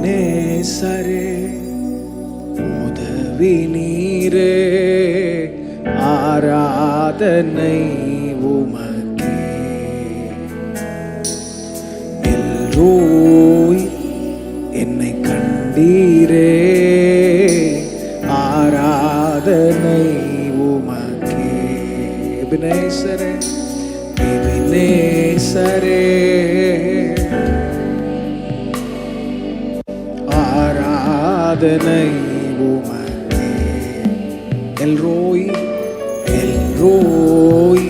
நேசரே உதவி நீரே ஆராதனை உமக்கே. எல்ரோய் என்னை கண்டீரே ஆராதனை உமக்கே. எபினேசரே எபினேசரே ஆராதனை உமக்கே. எல்ரோய் எல்ரோய்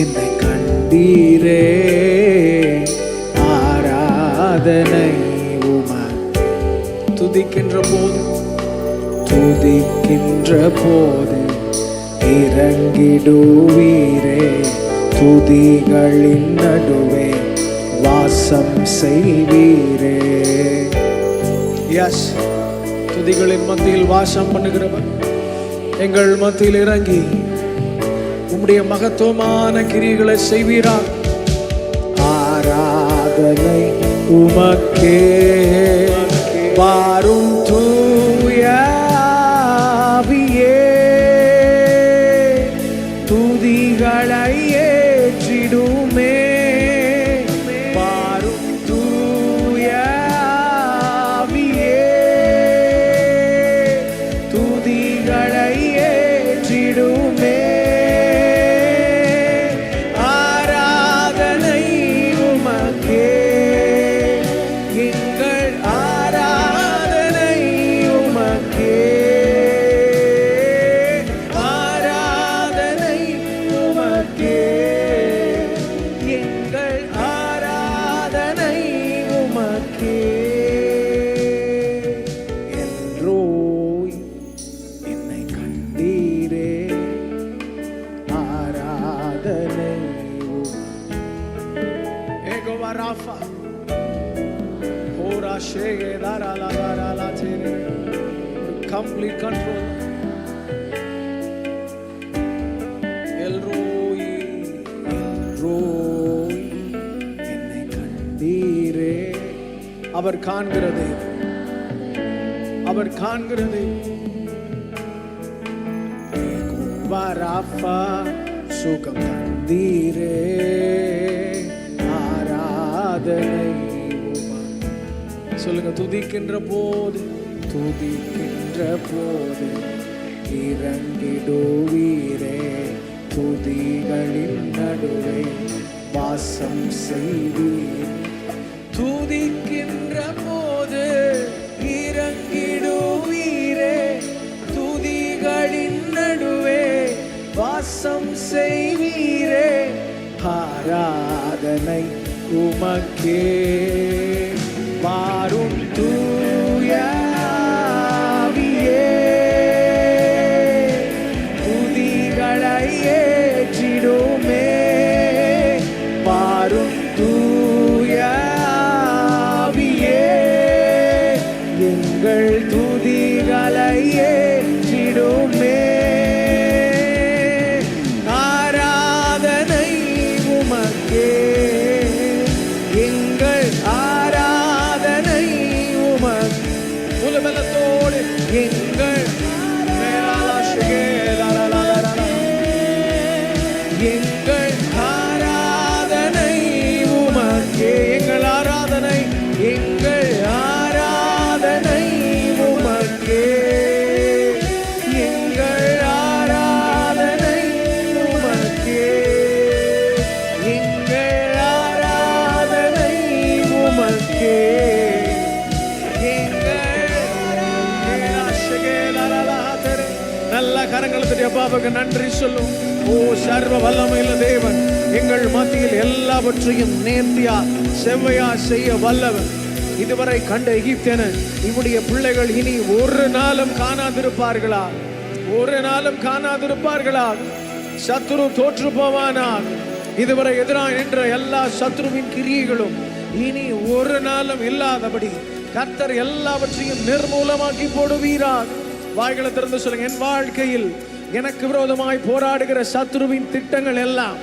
என்னை கண்டீரே ஆராதனை உமக்கே. துதிக்கின்ற போது இறங்கிடுவீரே, துதிகளின் நடுவே வாசம் செய்வீரே. எஸ், துதிகளின் மத்தியில் வாசம் பண்ணுகிறவர் எங்கள் மத்தியில் இறங்கி உம்முடைய மகத்துவமான கிரியைகளை செய்வீரா. ஆராதனை உமக்கே வாரும் தூய ஆவியே, துதிகளை ஏற்றிடுமே. வாரும் தூய ஆவியே, துதிகளை ஏற்றிடுமே. ஆராதனை உமக்கே, எங்கள் ஆராதனை உமக்கே. ஆராதனை உமக்கே, எங்கள் ஆராதனை உமக்கே. எல்ரோய் என்னை கண்டீரே ஆராதனை ஏகோவா ராஃபா ஓரா ஷேகே தாராலா தாராலா தேரே. complete control. எல்ரோய் எல்ரோய் என்னை கண்டீரே. அவர் காண்கிறது, அவர் காண்கிறது. ஏகோவா ராஃபா சுகம் தந்தீரே ஆராதனை உமக்கே. சொல்லுங்க, துதிக்கின்ற போது இறங்கிடுவீரே, துதிகளின் நடுவே வாசம் செய்வீர். துதிக்கின்ற போது இறங்கிடுவீரே, துதிகளின் நடுவே வாசம் செய்வீரே. ஆராதனை உமக்கே வாரும் தூய ஆவியே, துதிகளை ஏற்றிடுமே. வாரும் தூய ஆவியே, எங்கள் துதிகளை ஏற்றிடுமே. ஆராதனை உமக்கே, எங்கள் ஆராதனை உமக்கே. முழுபலத்தோடு எங்கள் எங்கள் ஆராதனை உமக்கே. எங்கள் ஆராதனை, எங்கள் ஆராதனை உமக்கே. எங்கள் ஆராதனை உமக்கே. எங்கள் ஆராதனை உமக்கே. நல்ல கரங்களை தட்டி அப்பாவுக்கு நன்றி சொல்லும். ஓ சர்வ வல்லமையுள்ள தேவன், எங்கள் மத்தியில் எல்லாவற்றையும் நேர்த்தியா செவ்வையா செய்ய வல்லவன். இதுவரை கண்ட எகிப்தியனை இவருடைய பிள்ளைகள் இனி ஒரு நாளும் காணாதிருப்பார்களா? ஒரு நாளும் காணாதிருப்பார்களா? சத்துரு தோற்று போவானார். இதுவரை எதிராக நின்ற எல்லா சத்துருவின் கிரியைகளும் இனி ஒரு நாளும் இல்லாதபடி கர்த்தர் எல்லாவற்றையும் நிர்மூலமாக்கி போடுவீரார். வாய்களை திறந்து சொல்லுங்க, என் வாழ்க்கையில் எனக்கு விரோதமாய் போராடுகிற சத்துருவின் திட்டங்கள் எல்லாம்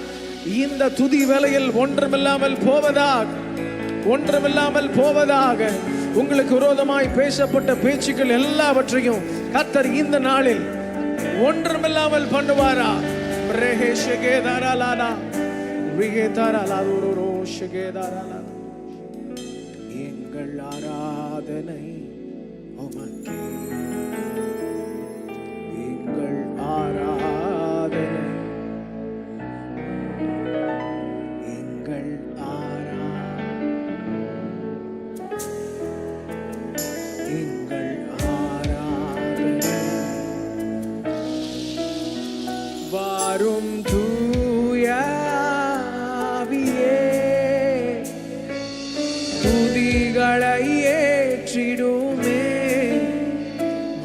இந்த துதி வேளையில் ஒன்றுமில்லாமல் போவதாக உங்களுக்கு விரோதமாய் பேசப்பட்ட பேச்சுக்கள் எல்லாவற்றையும் கர்த்தர் இந்த நாளில் ஒன்றுமில்லாமல் பண்ணுவாரா? எங்கள் ஆராதனை உமக்கே, எங்கள் ஆராதனை, எங்கள் எங்கள் ஆராதனை. வாரும் தூய ஆவியே, துதிகளை ஏற்றிடுமே.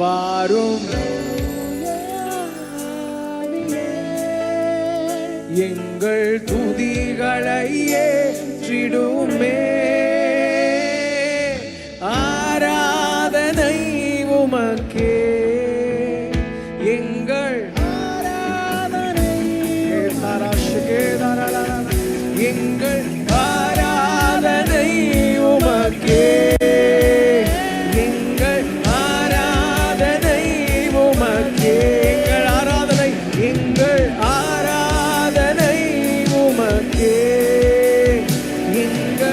வாரும் எங்கள் துதிகளை ஏற்றிடுமே. ஆராதனை உமக்கே, எங்கள் ஆராதனை, எங்கள் ஆராதனை உமக்கே, எங்கள் ஆராதனை உமக்கே, எங்கள் ஆராதனை, எங்கள் ஆராதனை உமக்கே, எங்கள்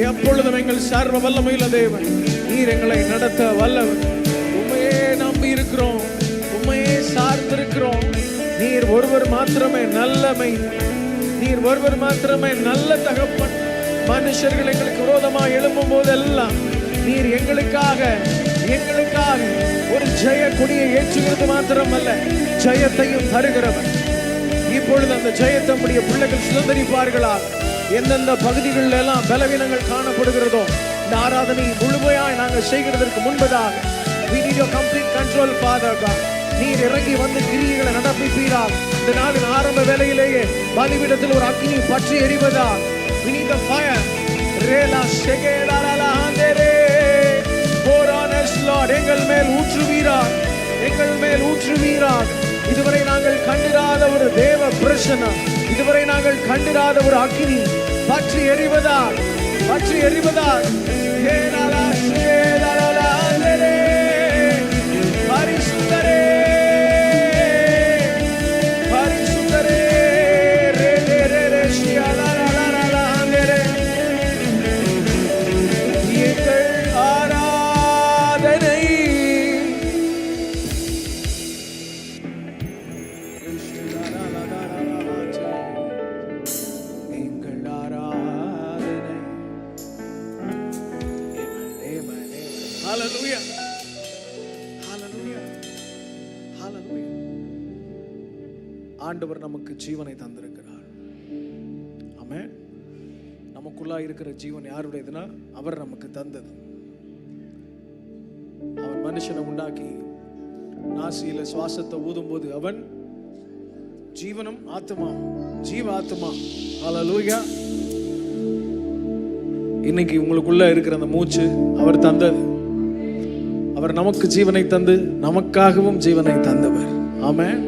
எப்பொழுதும் எங்கள் சர்வ வல்லமையுள்ள தேவன், நீர் எங்களை நடத்த வல்லவர். உண்மையே நம்பி இருக்கிறோம், உண்மையே சார்ந்திருக்கிறோம். நீர் ஒருவர் மாத்திரமே நல்லமை, நீர் ஒருவர் மாத்திரமே நல்ல தகப்பன். மனுஷர்கள் எங்களுக்கு விரோதமாக எழும்பும் போதெல்லாம் நீர் எங்களுக்காக ஒரு ஜெய கொடியை ஏற்றுகிறது மாத்திரமல்ல, ஜெயத்தையும் தருகிறவர். இப்பொழுது அந்த ஜெயத்தை நம்முடைய பிள்ளைகள் சுதந்திரிப்பார்களா? எந்தெந்த பகுதிகளில் எல்லாம் பலவீனங்கள் காணப்படுகிறதோ இந்த ஆராதனை முழுமையாய் நாங்கள் செய்கிறதற்கு முன்பதாக we need your complete control, Father God. நீர் இறங்கி வந்து கிரியைகளை நடப்பிப்பீராக. இந்த நாளின் ஆரம்ப வேளையிலேயே பலிபீடத்தில் ஒரு அக்கினி பற்றி எரிவதா. we need the fire. Rela ஷெகேலாலா ஹந்தரே pour on us Lord, எங்கள் மேல் ஊற்றுவீராக, எங்கள் மேல் ஊற்றுவீராக. இதுவரை நாங்கள் கண்டிராத ஒரு தேவ பிரசன்னம், இதுவரை நாங்கள் கண்டிராத ஒரு அக்கினி பற்றி எரிவதால் பரிசுத்தரே பரிசுத்தரே எங்கள் ஆராதனை Hallelujah. Hallelujah. Hallelujah. ஆண்டவர் நமக்கு ஜீவனை தந்திருக்கிறார். ஆமென். நமக்குள்ளா இருக்கிற ஜீவன் யாருடையதுன்னா அவர் நமக்கு தந்தது. அவன் மனுஷனை உண்டாக்கி நாசியில சுவாசத்தை ஊதும் போது அவன் ஜீவனும் ஆத்மா, ஜீவ ஆத்மா. ஹல்லேலூயா. இன்னைக்கு உங்களுக்குள்ள இருக்கிற அந்த மூச்சு அவர் தந்தது. அவர் நமக்கு ஜீவனை தந்து நமக்காகவும் ஜீவனை தந்தவர். ஆமென்.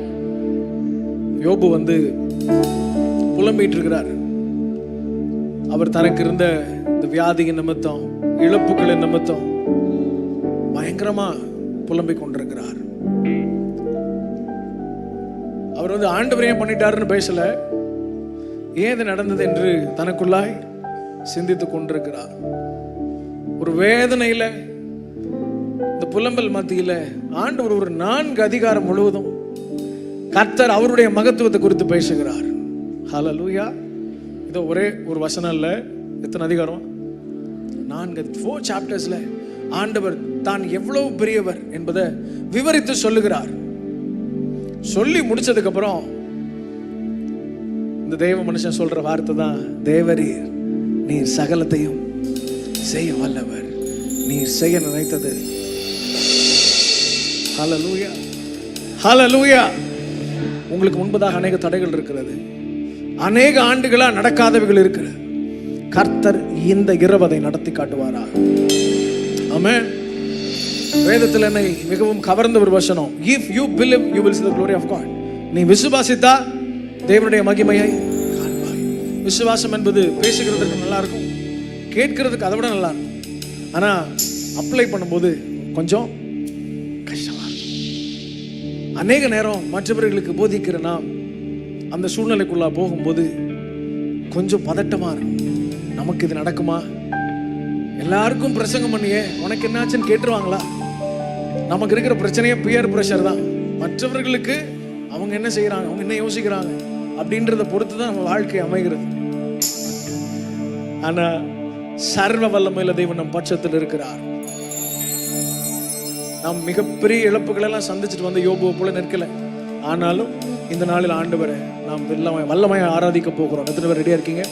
யோபு புலம்பிட்டு இருக்கிறார். அவர் தனக்கு இருந்த இந்த வியாதியின் நிமித்தம், இழப்புகளின் நிமித்தம் பயங்கரமா புலம்பிக் கொண்டிருக்கிறார். அவர் ஆண்டவர் ஏன் பண்ணிட்டாருன்னு பேசல, ஏது நடந்தது என்று தனக்குள்ளாய் சிந்தித்துக் கொண்டிருக்கிறார். ஒரு வேதனையில, இந்த புலம்பல் மத்தியில ஆண்டவர் ஒரு 4 அதிகாரம் முழுவதும் கர்த்தர் அவருடைய மகத்துவத்தை குறித்து பேசுகிறார். ஹல்லேலூயா. இதோ ஒரே ஒரு வசனம் இல்ல, எத்தனை அதிகாரம்? 4 சாப்டர்ஸ்ல ஆண்டவர் தான் எவ்வளவு பெரியவர் என்பதை விவரித்து சொல்லுகிறார். சொல்லி முடிச்சதுக்கு அப்புறம் இந்த தெய்வ மனுஷன் சொல்ற வார்த்தை தான், தேவரீர் நீர் சகலத்தையும் செய்ய வல்லவர், நீர் செய்ய நினைத்தது. ஹல்லேலூயா. ஹல்லேலூயா. உங்களுக்கு முன்பதாக அநேக தடைகள் இருக்கிறது, அநேக ஆண்டுகளா நடக்காதவைகள் இருக்கிறது. கர்த்தர் இந்த இரவதை நடத்தி காட்டுவாரா. ஆமென். வேதத்தில் என்னை மிகவும் கவர்ந்த ஒரு வசனம், if you believe you will see the glory of God. நீ விசுவாசித்தா தேவனுடைய மகிமையை காண்பாய். விசுவாசம் என்பது பேசுகிறதுக்கு நல்லா இருக்கும், கேட்கிறதுக்கு அதை விட நல்லா இருக்கும். ஆனா அப்ளை பண்ணும்போது கொஞ்சம் கஷ்டமா இருக்கும். அநேக நேரம் மற்றவர்களுக்கு போதிக்கிற நாம் அந்த சூழ்நிலைக்குள்ள போகும்போது கொஞ்சம் பதட்டமா இருக்கும். நமக்கு இது நடக்குமா? எல்லாருக்கும் பிரசங்கம் பண்ணியே உனக்கு என்னாச்சுன்னு கேட்டுருவாங்களா? நமக்கு இருக்கிற பிரச்சனையே பியர் பிரஷர் தான். மற்றவர்களுக்கு அவங்க என்ன செய்யறாங்க, அவங்க என்ன யோசிக்கிறாங்க அப்படின்றத பொறுத்து தான் நம்ம வாழ்க்கை அமைகிறது. ஆனா சர்வ வல்லமையுள்ள தேவன் நம் பட்சத்தில் இருக்கிறார். நாம் மிகப்பெரிய இழப்புகள் எல்லாம் சந்திச்சுட்டு வந்து யோபுவை போல நிற்கல. ஆனாலும் இந்த நாளில் ஆண்டவரை நாம் வல்லமையை ஆராதிக்க போகிறோம். எத்தனை பேர் ரெடியா இருக்கீங்க?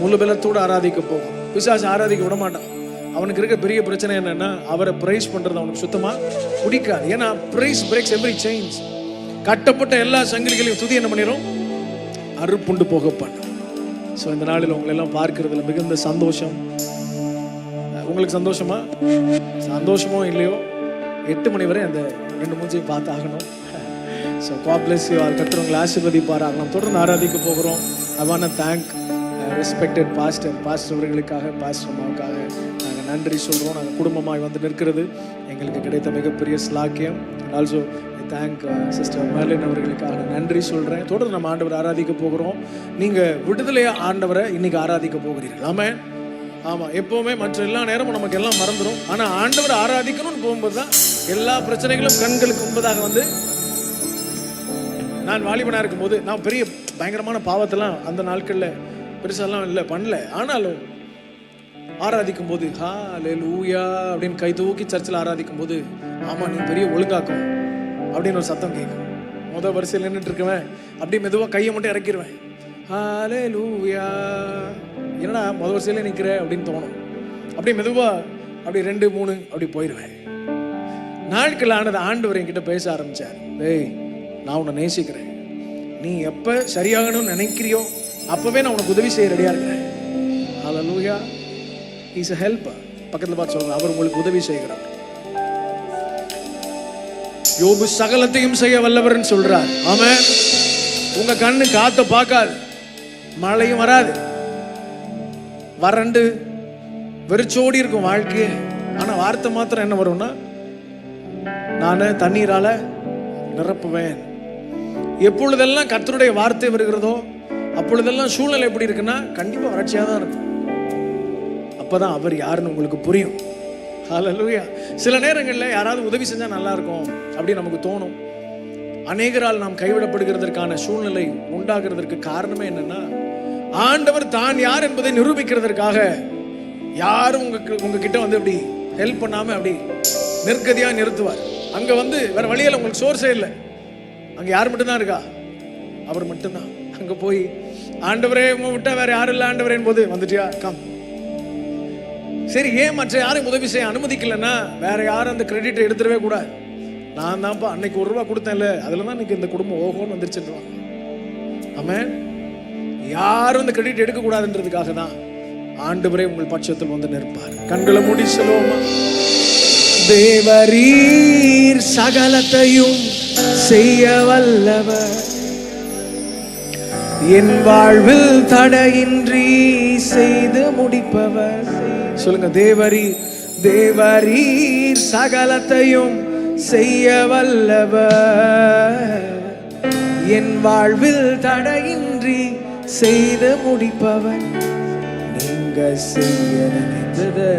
முழு பலத்தோடு ஆராதிக்க போகிறோம். பிசாசு ஆராதிக்க விட மாட்டான். அவனுக்கு இருக்க பெரிய பிரச்சனை என்னன்னா, அவரை பிரைஸ் பண்றது அவனுக்கு சுத்தமா பிடிக்காது. ஏன்னா பிரைஸ் பிரேக்ஸ் எவ்ரி செயின்ஸ். கட்டப்பட்ட எல்லா சங்கிலிகளையும் துதி என்ன பண்ணிடும்? அறுப்புண்டு போக பண்ணும். ஸோ இந்த நாளில் உங்களை எல்லாம் பார்க்கறதுல மிகுந்த சந்தோஷம். உங்களுக்கு சந்தோஷமா? சந்தோஷமோ இல்லையோ 8 மணி வரை அந்த 2 மூஞ்சியும் பார்த்து ஆகணும். So God bless you all. கர்த்தர் உங்களை ஆசீர்வதிப்பாராக. நாம் தொடர்ந்து ஆராதிக்க போகிறோம். I want to thank respected pastor அவர்களுக்காக, பாஸ்டர் அம்மாவுக்காக நாங்கள் நன்றி சொல்கிறோம். நாங்கள் குடும்பமாக வந்து நிற்கிறது எங்களுக்கு கிடைத்த மிகப்பெரிய ஸ்லாக்கியம். And also thank sister Merlin அவர்களுக்காக நான் நன்றி சொல்கிறேன். தொடர்ந்து நம்ம ஆண்டவரை ஆராதிக்க போகிறோம். நீங்கள் விடுதலையாக ஆண்டவரை இன்னைக்கு ஆராதிக்க போகிறீர்கள். ஆமென். ஆமாம், எப்போவுமே மற்ற எல்லா நேரமும் நமக்கு எல்லாம் மறந்துடும். ஆனால் ஆண்டவரை ஆராதிக்கணும்னு போகும்போது தான் எல்லா பிரச்சனைகளும் கண்களுக்கு முன்பதாக வந்து. நான் வாலிபனாக இருக்கும்போது நான் பெரிய பயங்கரமான பாவத்தெல்லாம் அந்த நாட்களில் பெருசாலாம் இல்லை பண்ணல. ஆனாலும் ஆராதிக்கும் போது ஹல்லேலூயா அப்படின்னு கை தூக்கி சர்ச்சில் ஆராதிக்கும் போது, ஆமாம் நீ பெரிய ஒழுங்காக்கும் அப்படின்னு ஒரு சத்தம் கேட்கும். முதல் வரிசையில் நின்றுட்டு இருக்குவேன், அப்படியே மெதுவாக கையை மட்டும் இறக்கிடுவேன். ஹல்லேலூயா, என்னடா முதல் வரிசையில நிற்கிற அப்படின்னு தோணும். அப்படியே மெதுவாக அப்படி 2 3 அப்படி போயிடுவேன். நாட்கள் ஆனது ஆண்டவர் என்கிட்ட பேச ஆரம்பிச்சார். டேய், நான் உன்னை நேசிக்கிறேன். நீ எப்போ சரியாகணும்னு நினைக்கிறியோ அப்பவே நான் உனக்கு உதவி செய்ய ரெடியா இருக்கிறேன். ஹல்லேலூயா. He is a helper. பக்கத்துல பார்த்து சொல்லுங்க, அவர் உங்களுக்கு உதவி செய்கிறார். யோபு சகலத்தையும் செய்ய வல்லவர்னு சொல்றார். ஆமென். உங்க கண்ணு காத்த பார்க்காது, மழையும் வராது, வறண்டு வெறிச்சோடி இருக்கும் வாழ்க்கையே. ஆனா வார்த்தை மாத்திரம் என்ன வரும்னா, நானு தண்ணீரால நிரப்புவேன். எப்பொழுதெல்லாம் கர்த்தருடைய வார்த்தை வருகிறதோ அப்பொழுதெல்லாம் சூழ்நிலை எப்படி இருக்குன்னா கண்டிப்பா வறட்சியா தான் இருக்கும். அப்பதான் அவர் யாருன்னு உங்களுக்கு புரியும். ஹல்லேலூயா. சில நேரங்களில் யாராவது உதவி செஞ்சா நல்லா இருக்கும் அப்படின்னு நமக்கு தோணும். அநேகரால் நாம் கைவிடப்படுகிறதற்கான சூழ்நிலை உண்டாகிறதற்கு காரணமே என்னன்னா, ஆண்டவர் தான் யார் என்பதை நிரூபிக்கிறதற்காக யாரும் உங்ககிட்ட வந்து அப்படி ஹெல்ப் பண்ணாம அப்படி நெருக்கதியா நிறுத்துவார். அங்க வந்து வேற வழியில் உங்களுக்கு சோர்ஸே இல்லை. அங்க யார் மட்டும்தான் இருக்கா? அவர் மட்டும்தான். அங்க போய் ஆண்டவரே விட்டா வேற யாரும் இல்லை ஆண்டவரே போது வந்துட்டியா கம். சரி, ஏன் மற்ற யாரும் உதவி செய்ய அனுமதிக்கலன்னா வேற யாரும் அந்த கிரெடிட்டை எடுத்துடவே கூடாது. நான் தான்ப்பா அன்னைக்கு 1 ரூபா கொடுத்தேன்ல, அதுல தான் இன்னைக்கு இந்த குடும்பம் ஓகோன்னு வந்துருச்சுருவாங்க. ஆமென். யாரும் அந்த கிரெடிட் எடுக்க கூடாதுன்றதுக்காக தான் ஆண்டவரே உங்கள் பட்சத்தில் வந்து நிற்பார். கண்களை மூடி சொல்லுவோமா? தேவரீர் சகலத்தையும் செய்ய வல்லவர், என் வாழ்வில் தடையின்றி செய்து முடிப்பவர். சொல்லுங்க, தேவரீர் சகலத்தையும் செய்ய வல்லவர், என் வாழ்வில் தடையின்றி செய்து முடிப்பவர். நீங்க செய்ய நினைத்தது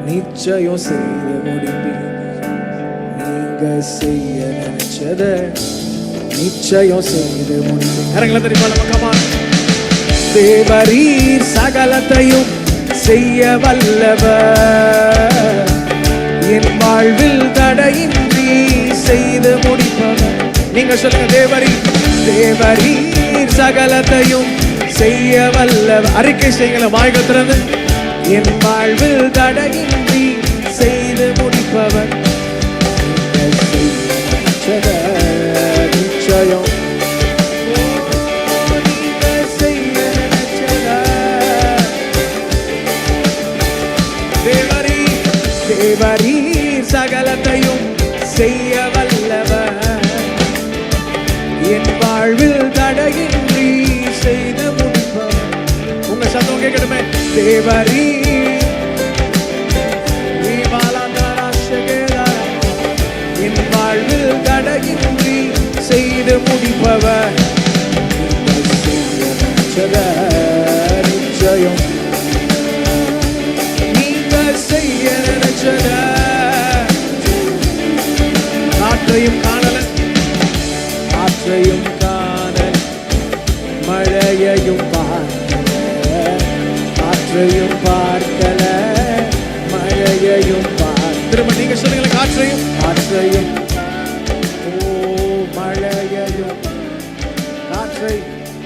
நிச்சயம் செய்து முடிப்பீங்க. நீங்க செய்ய நினைச்சது நிச்சயம் செய்து முடிப்பீங்க. கரங்களை தெரியுமா நமக்கமா? தேவரீர் சகலத்தையும் செய்ய வல்லவர், என் வாழ்வில் தடையின்றி செய்து முடிப்பவர். நீங்க சொல்லுங்க, தேவரீர் சகலத்தையும் செய்ய வல்லவர். அறிக்கை செய்யுங்கள வாய்கள் திறந்து. என் வாழ்வில் தடையின்றி செய்து முடிப்பவர், நிச்சயம் தேவரீர் சகலத்தையும் செய்ய வல்லவர், என் வாழ்வில் தடையின்றி செய்து முடிப்பவர். உங்க சத்தம் கேட்கணுமே. தேவரீர் என் வாழ்வில் தடையின்றி செய்து முடிப்பவர், நிச்சயம் நீங்க செய்ய நினைச்சத. காற்றையும் காணல, காற்றையும் காணல், மழையையும் பார்க்கல, காற்றையும் பார்க்கல, மழையையும் திரும்ப நீங்க சொல்லுங்க. காற்றையும் காற்றையும் மழையையும்,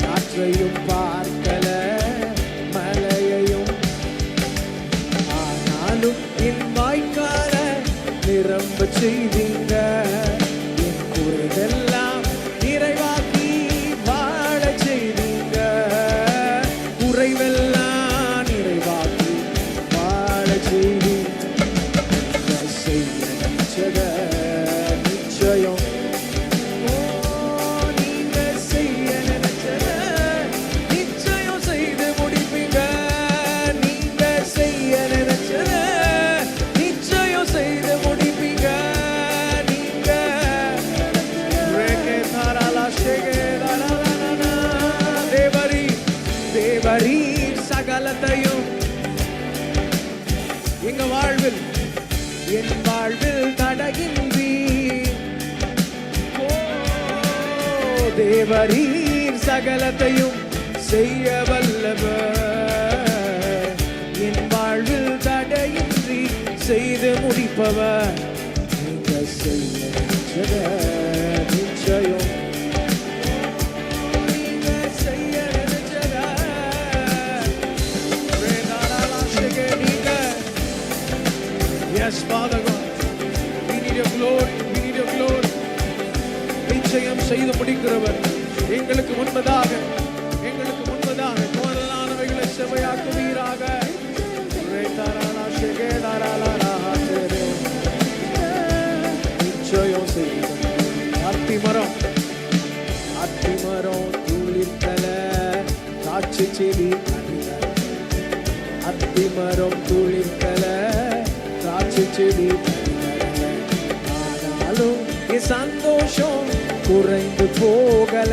காற்றையும் பார்க்கல, மழையையும், ஆனாலும் என் வாய்க்கால நிரம்ப செய்தீங்க, என் குறைதெல்லாம் நிறைவாக்கி வாழ செய்தீங்க, குறைவெல்லாம் நிறைவாக்கி வாழ செய்தீங்க. நிச்சயம் நீங்க செய்ய நினைச்சத நிச்சயம் செய்து முடிப்பீங்க, நீங்க செய்ய நினைச்சத நிச்சயம் செய்து முடிப்பீங்க. நீங்க தேவரீர் சகலத்தையும் எங்க வாழ்வில், என் வாழ்வில் தடையின்றி, தேவரீர் சகலத்தையும் செய்ய வல்லவர், என் வாழ்வில் தடையின்றி செய்து முடிப்பவர், நீங்க செய்ய நிச்சயம் நீங்க செய்ய நினைச்சத. Yes, Father God, we need your glory, we need your glory. நிச்சயம் செய்து முடிக்கிறவர், எங்களுக்கு முன்பதாக கோரலானவைகளை செவையாக்குவீராக. நிச்சயம் செய்து அத்திமரம் துளிர்த்தல, காட்சி செடி அத்திமரம் துளிர்த்தல, காட்சி செடி, ஆனாலும் என் சந்தோஷம் குறைந்து போகல,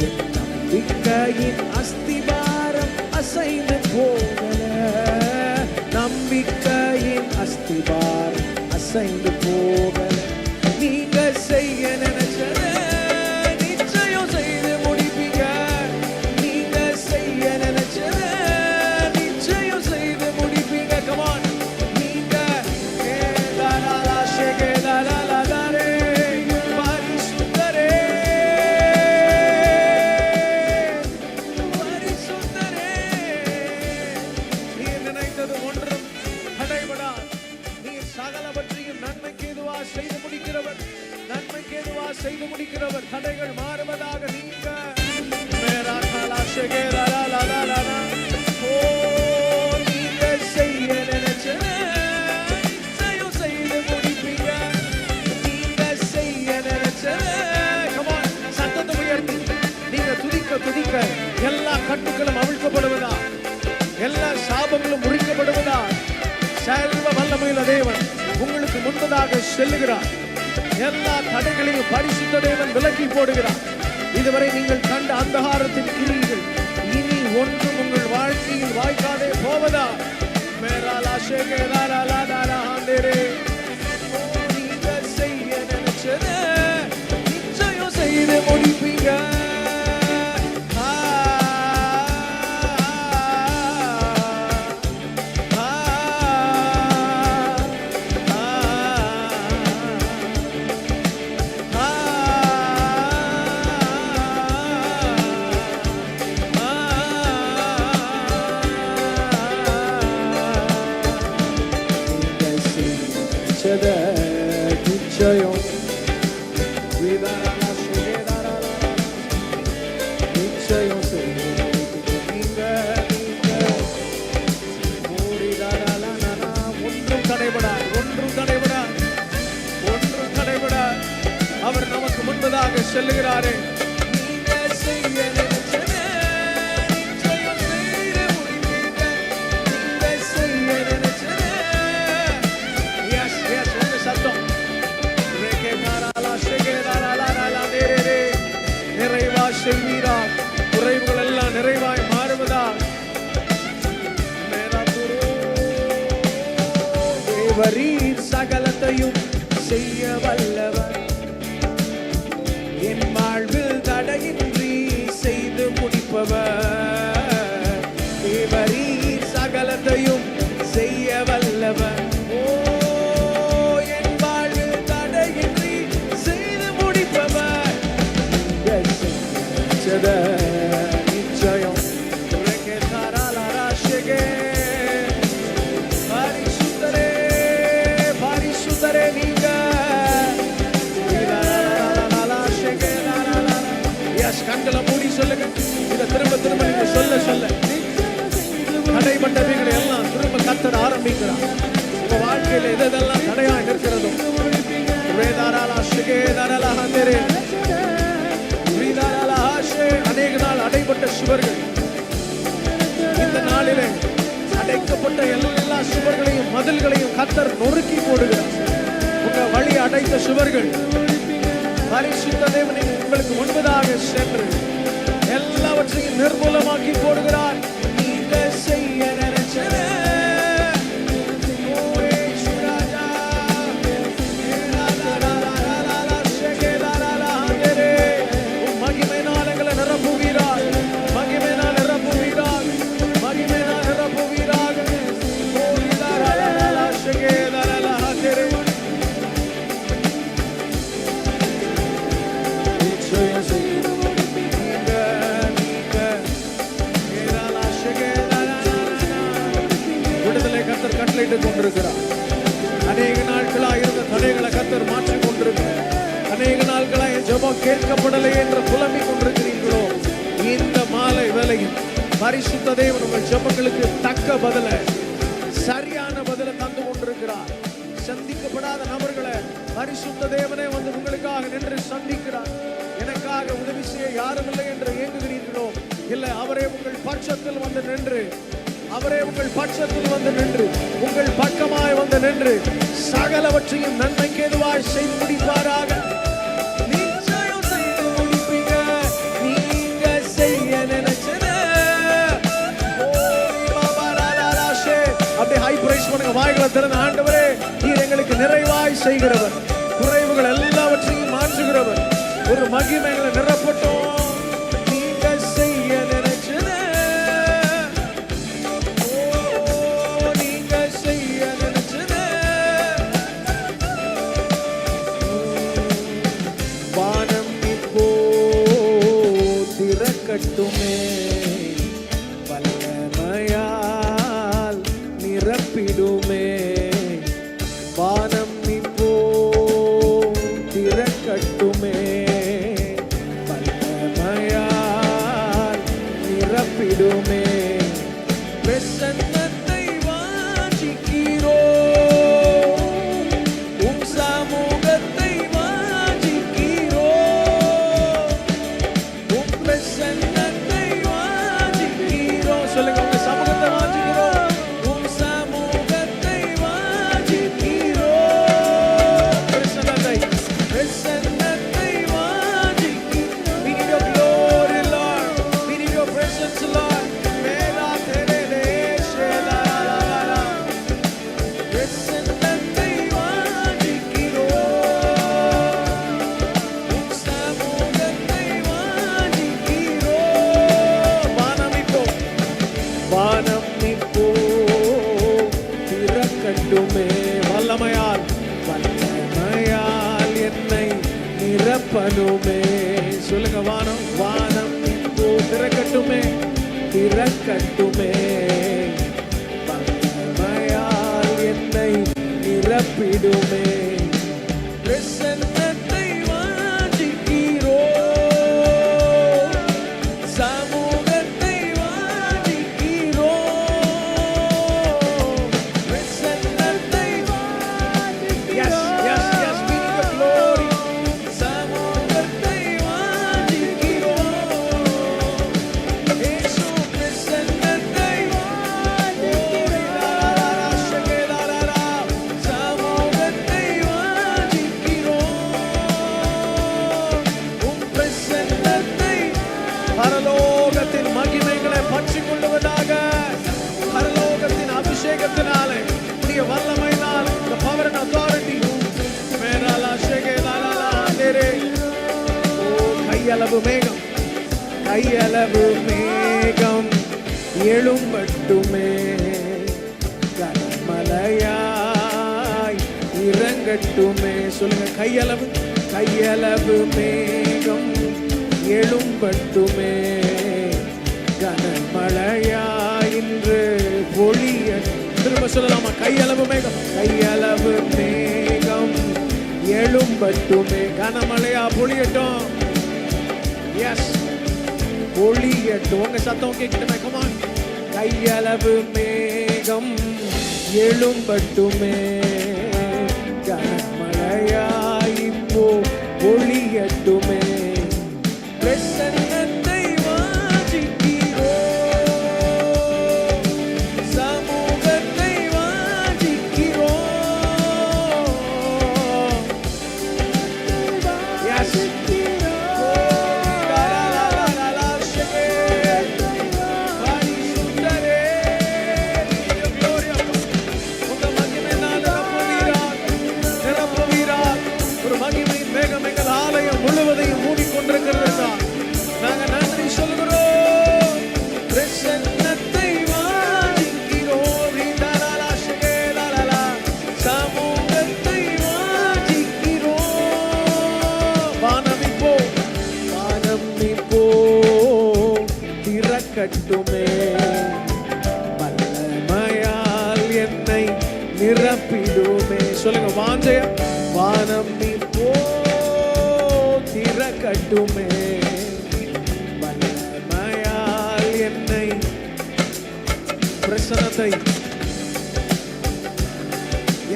என் நம்பிக்கையின் அஸ்திபாரம் அசைந்து போகல, நம்பிக்கையின் அஸ்திபாரம் அசைந்து போகல. நீங்க செய்ய நினைச்சத நிச்சயம் செய்து முடிப்பீங்க, நீங்க செய்ய நினைச்சத நிச்சயம் செய்து முடிப்பீங்க. Come on. செய்து முடிக்கிறவர், தடைகள் மாறுவதாக நீங்க நீங்க செய்ய நினைச்சத நிச்சயம் செய்து முடிப்பீங்க, நீங்க செய்ய நினைச்சத. சத்தத்தை உயர்த்தி நீங்க துதிக்க எல்லா கட்டுகளும் அவிழ்க்கப்படுவதா, எல்லா சாபங்களும் முறிக்கப்படுவதா. சர்வ வல்லமையுள்ள தேவன் உங்களுக்கு முன்பதாக செல்லுகிறார், எல்லா தடைகளையும் பரிசுத்த தேவன் விலக்கி போடுகிறார். இதுவரை நீங்கள் கண்ட அந்தகாரத்தின் கிரியைகள் இனி ஒன்றும் உங்கள் வாழ்க்கையில் வாய்க்காதே போவதா. நீங்க செய்ய நினைச்சத நிச்சயம் செய்து முடிப்பீங்க. சொல்லுகிறாரு, நீங்க செய்ய நினைச்சதை நிச்சயம் செய்து முடிப்பீங்க. நீங்க செய்ய நினைச்சதை. எஸ் எஸ், உங்க சத்தம். நிறைவா செய்வீரா, குறைவுகள் எல்லாம் நிறைவாய் மாறுவதா. தேவரீர் சகலத்தையும் செய்ய வல்லவர், என் வாழ்வில் தடையின்றி செய்து முடிப்பவர். தேவரீர் சகலத்தையும் செய்ய வல்லவர், ஓ என் வாழ்வில் தடையின்றி செய்து முடிப்பவர். நிச்சயம் பரிசுத்தரே பரிசுத்தரே நீங்க. கண்களை மூடி சொல்லுங்க. இதை திரும்ப திரும்ப நீங்க சொல்ல சொல்ல தடைப்பட்டவைகளை எல்லாம் திரும்ப கத்தர் ஆரம்பிக்கிறார். உங்க வாழ்க்கையில எதெல்லாம் தடையா இருக்கிறதோ அநேக நாள் அடைபட்ட சுவர்கள் இந்த நாளிலே அடைக்கப்பட்ட எல்லா சுவர்களையும் மதில்களையும் கத்தர் நொறுக்கி போடுகிறார். உங்க வழி அடைத்த சுவர்கள் பரிசுத்த தேவன் உங்களுக்கு முன்பதாக சென்று எல்லாவற்றையும் நிர்மூலமாக்கி போடுகிறார். நீங்க செய்ய நினைச்சது கொண்டிருக்கிறார். அநேக நாட்களாக இருந்த தடைகளை கத்தர் மாற்றிக் கொண்டிருக்கிறார். அநேக நாட்களாக ஜெபம் கேட்கப்படலை என்று புலம்பிக் கொண்டிருக்கிறீர்களோ, இந்த மாலை வேளையில் பரிசுத்த தேவன் உங்கள் ஜெபங்களுக்கு தக்க பதில, சரியான பதில தந்து கொண்டிருக்கிறார். சந்திக்கப்படாத நபர்களை பரிசுத்த தேவனே வந்து உங்களுக்காக நின்று சந்திக்கிறார். எனக்காக உதவி செய்ய யாரும் இல்லை என்று ஏங்குகிறீர்களோ, இல்லை, அவரே உங்கள் பட்சத்தில் வந்து நின்று, அவரே உங்கள் பட்சத்தில் வந்து நின்று, உங்கள் பக்கமாய் வந்து நின்று சகலவற்றையும் நன்மைக்கு ஏதுவாய் செய்து முடிப்பாராக. நிச்சயம் செய்து முடிப்பீங்க. நீங்க செய்ய நினைச்சது அப்படியே ஹை பிரைஸ் பண்ணுங்க. வாய்களை திறந்த ஆண்டவரே, நீர் எங்களுக்கு நிறைவாய் செய்கிறவர், குறைவுகள் எல்லாவற்றையும் மாற்றுகிறவர். ஒரு மகிமைகளை நிரப்பட்டோம். நீங்க செய்ய நினைச்சது, நீங்க செய்ய நினைச்சது. வானம் இப்போ திறக்கட்டுமே, வல்லமையால் நிரப்பிடுமே. வானம் இப்போ திறக்கட்டுமே, வல்லமையால் நிரப்பிடுமே. பிரசன்னத்தை வாஞ்சிக்கிறோ, உம் சமூகத்தை வாஞ்சிக்கிறோ, உம் பிரசன்னத்தை வாஞ்சிக்கிறோ. சொல்லுங்க, உங்க சமூகத்தை வாஞ்சிக்கிறோ, உம் சமூகத்தை வாஞ்சிக்கிறோ. பிரசன்னத்தை பிரசன்னத்தை வாஞ்சிக்கிறோ. We need your glory, Lord. We need your presence, Lord. பிரசன்னத்தை வாஞ்சிக்கிறோ, உம் சமூகத்தை வாஞ்சிக்கிறோ. வானம் இப்போ, வானம் இப்போ திறக்கட்டுமே, வல்லமையால், வல்லமையால் என்னை நிரப்பனுமே. சொல்லுங்க, வானம், வானம் இப்போ திறக்கட்டுமே, திறக்கட்டுமே, வல்லமையால் என்னை நிரப்பிடுமே. பிரசன்னத்தை வாஞ்சிக்கிறோ, சமூகத்தை வாஞ்சிக்கிறோ. பிரசன்னத்தை வாஞ்சிக்கிறோ. Yes, yes, yes, we need your glory. சமூகத்தை வாஞ்சிக்கிறோ. கையளவு மேகம், கையளவு மேகம் எழும்பட்டுமே, கன்மலையாய் இறங்கட்டுமே. சொல்லுங்க, கையளவு, கையளவு மேகம் எழும்பட்டுமே, கனமழையாய் இன்று பொழிய. திரும்ப சொல்லலாமா? கையளவு மேகம், கையளவு மேகம் எழும்பட்டுமே, கனமழையா பொழியட்டும். எஸ், பொழியட்டும். உங்க சத்தம் கேட்கட்டுமே. கமான். கையளவு மேகம் எழும்பட்டுமே, கனமழையா இப்போ பொழியட்டுமே. பிரசன்னத்தை வாஞ்சிக்கிறோம், சமூகத்தை வாஞ்சிக்கிறோம். எஸ், முழுவதையும் மூடிக்கொண்டிருக்கிறது. நாங்கள் நன்றி சொல்கிறோம். பிரசன்னத்தை வாஞ்சிக்கிறோம், சமூகத்தை வாஞ்சிக்கிறோம். வானம் இப்போ, வானம் இப்போ திறக்கட்டுமே, வல்லமையால் என்னை நிரப்பிடுமே. சொல்லுங்க, வாஞ்சைய வானம் இப்போ திறக்கட்டுமே, வல்லமையால் என்னை. பிரசன்னத்தை.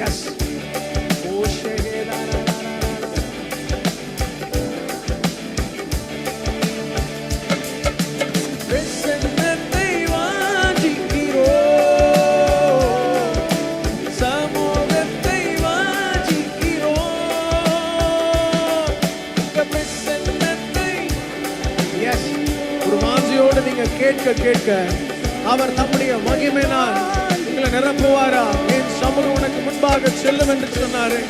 எஸ், பிரசன்னத்தை வாஞ்சிக்கிறோம், சமூகத்தை வாஞ்சிக்கிறோம். பிரசன்னத்தை. எஸ், ஒரு வாஞ்சியோடு நீங்க கேட்க கேட்க அவர் தம்முடைய மகிமையினால் உங்களை நிரப்புவாரா. என் சமூகம் உனக்கு முன்பாக செல்லும் என்று சொன்னாரு.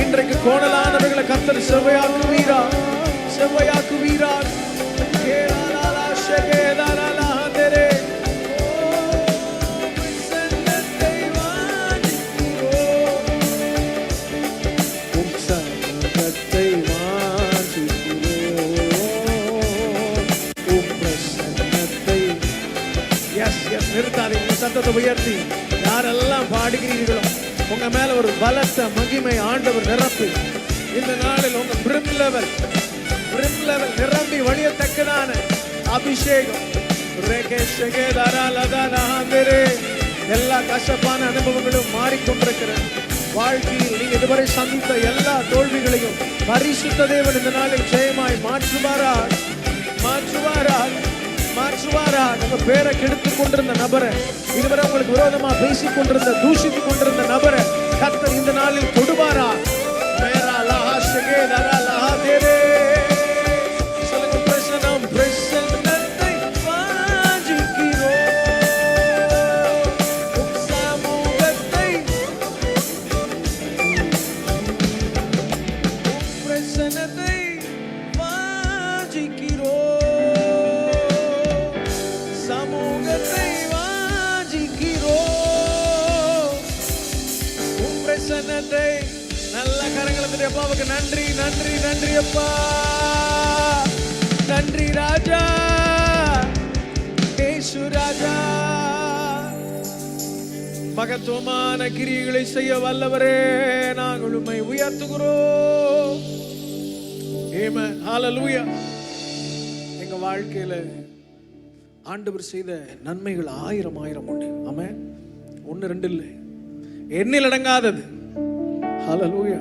இன்றைக்கு கோணலானவர்களை கர்த்தர் செவ்வையாக்குவீரா, செவ்வையாக்குவீரா. நிறுத்தாதீங்க, சத்தத்தை உயர்த்தி யாரெல்லாம் பாடுகிறீர்களோ உங்க மேல ஒரு பலத்த மகிமை ஆண்டவர் நிரப்பி இந்த நாளில் உங்க பிரிம் லெவல் நிரம்பி வழியத்தக்கதான அபிஷேகம். எல்லா கசப்பான அனுபவங்களும் மாறிக்கொண்டிருக்கிற வாழ்க்கையில் நீங்க இதுவரை சந்தித்த எல்லா தோல்விகளையும் பரிசுத்த தேவன் இந்த நாளில் ஜெயமாய் மாற்றுவாரார். நம்ம பேரை கெடுத்துக் கொண்டிருந்த நபரை, இதுவரை உங்களுக்கு விரோதமா பேசிக் கொண்டிருந்த, தூஷித்துக் கொண்டிருந்த நபரை கர்த்தர் இந்த நாளில் தொடுவாரா. சொல்லுங்க, பிரசனம், பிரசன்னத்தை வாஞ்சிக்கிறோம், சமூகத்தை. பிரசன்னத்தை வாஞ்சிக்கிறோம், சமூகத்தை வாஞ்சிக்கிறோம். பிரசன்னத்தை. நல்ல கரங்களை தட்டி அப்பாவுக்கு நன்றி, நன்றி, நன்றி அப்பா. நன்றி ராஜா, இயேசு ராஜா. மகத்துவமான கிரியைகளை செய்ய வல்லவரே, நாங்கள் உம்மை உயர்த்துகிறோம். ஆமென், ஹல்லேலூயா. எங்க வாழ்க்கையில ஆண்டவர் செய்த நன்மைகள் ஆயிரம் உண்டு. ஆமென். 1 2 இல்லை, எண்ணில் அடங்காதது. ஹல்லேலூயா.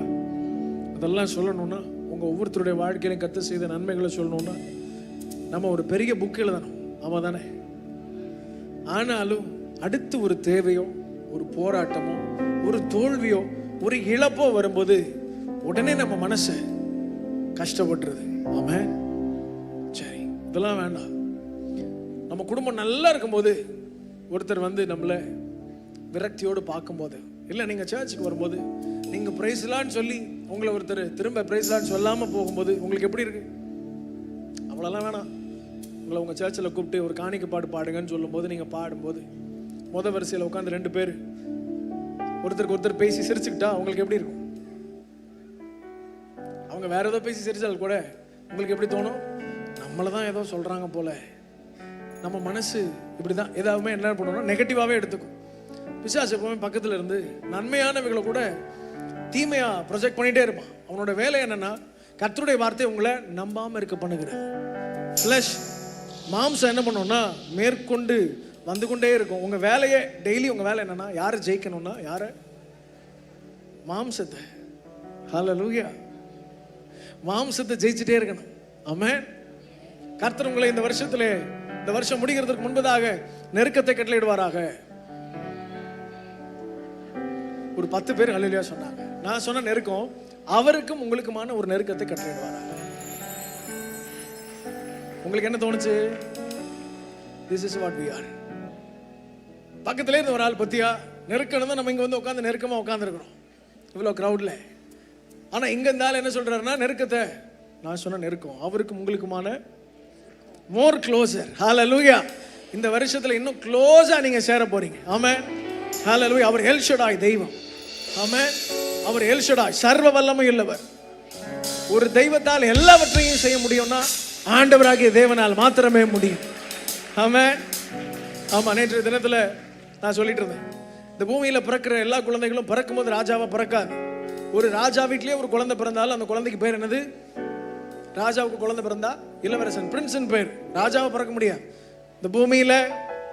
அதெல்லாம் சொல்லணும்னா, உங்க ஒவ்வொருத்தருடைய வாழ்க்கையிலும் கர்த்தர் செய்த நன்மைகளை சொல்லணும்னா நம்ம ஒரு பெரிய புக் எழுதணும். ஆமா தானே? ஆனாலும் அடுத்து ஒரு தேவையோ, ஒரு போராட்டமோ, ஒரு தோல்வியோ, ஒரு இழப்போ வரும்போது உடனே நம்ம மனசு கஷ்டப்படுறது. ஆமென். சரி, இதெல்லாம் வேண்டாம். நம்ம குடும்பம் நல்லா இருக்கும்போது ஒருத்தர் வந்து நம்மளை விரக்தியோடு பார்க்கும்போது, இல்லை நீங்கள் சர்ச்சுக்கு வரும்போது நீங்கள் பிரைஸ்லான்னு சொல்லி உங்களை ஒருத்தர் திரும்ப பிரைஸ்லான்னு சொல்லாமல் போகும்போது உங்களுக்கு எப்படி இருக்கு? அவ்வளோலாம் வேணாம். உங்களை உங்கள் சர்ச்சில் கூப்பிட்டு ஒரு காணிக்கை பாட்டு பாடுங்கன்னு சொல்லும்போது நீங்கள் பாடும்போது வரிசையில் உட்காந்து 2 பேர் ஒருத்தருக்கு ஒருத்தர் பேசி சிரிச்சுக்கிட்டா உங்களுக்கு எப்படி இருக்கும்? அவங்க வேற ஏதோ பேசி சிரிச்சால் கூட உங்களுக்கு எப்படி தோணும்? நம்மளை தான் ஏதோ சொல்கிறாங்க போல. நம்ம மனசு இப்படி தான் ஏதாவது என்ன பண்ணணும்னா நெகட்டிவாகவே எடுத்துக்கும். பிசாசு எப்பவுமே பக்கத்தில் இருந்து நன்மையானவைகளை கூட தீமையா ப்ரொஜெக்ட் பண்ணிகிட்டே இருப்பான். அவனோட வேலை என்னன்னா கர்த்தருடைய வார்த்தையை உங்களை நம்பாமல் இருக்க பண்ணுகிறது. ஃப்ளஷ் மாம்சம் என்ன பண்ணோம்னா மேற்கொண்டு வந்து கொண்டே இருக்கும். உங்கள் வேலையே டெய்லி உங்கள் வேலை என்னன்னா யாரை ஜெயிக்கணும்னா யாரை? மாம்சத்தை. ஹல்லேலூயா. மாம்சத்தை ஜெயிச்சுட்டே இருக்கணும். ஆமென். கர்த்தர் உங்களை இந்த வருஷம் முடிகிறதுக்கு முன்பதாக நெருக்கத்தை கட்டளையிடுவாராக. ஒரு 10 பேர் ஹல்லேலூயா சொன்னாங்க. நான் சொன்ன நெருக்கம் அவருக்கும் உங்களுக்குமான ஒரு நெருக்கத்தை கட்டளையிடுவாராக. உங்களுக்கு என்ன தோணுச்சு? This is what we are. பக்கத்திலே இருந்த ஒரு ஆள் பத்தியா நெருக்கணும் தான் நம்ம இங்க வந்து உட்காந்து நெருக்கமா உட்காந்துருக்கிறோம் இவ்வளோ கிரௌட்ல. ஆனா இங்க இருந்தாலும் என்ன சொல்றாருன்னா நெருக்கத்தை நான் சொன்ன நெருக்கம் அவருக்கும் உங்களுக்குமான மோர் க்ளோசர். ஹல்லேலூயா. இந்த வருஷத்துல இன்னும் க்ளோஸா நீங்க சேர போறீங்க. ஆமென். ஹல்லேலூயா. அவர் எல் ஷடாய் தெய்வம். ஆமென். அவர் எல் ஷடாய் சர்வ வல்லமை உள்ளவர். ஒரு தெய்வத்தால் எல்லாவற்றையும் செய்ய முடியும்னா ஆண்டவராகிய தேவனால் மாத்திரமே முடியும். ஆமென். ஆமா, நேற்று தினத்துல நான் சொல்லிட்டு இருந்தேன், இந்த பூமியில பிறக்கிற எல்லா குழந்தைகளும் பிறக்கும் போது ராஜாவா பிறக்காது. ஒரு ராஜா வீட்லயே ஒரு குழந்தை பிறந்தாலும் அந்த குழந்தைக்கு பேர் என்னது? ராஜாவுக்கு குழந்தை பிறந்தா இளவரசன், பிரின்சன் பேர். ராஜாவை பிறக்க முடியாது. இந்த பூமியில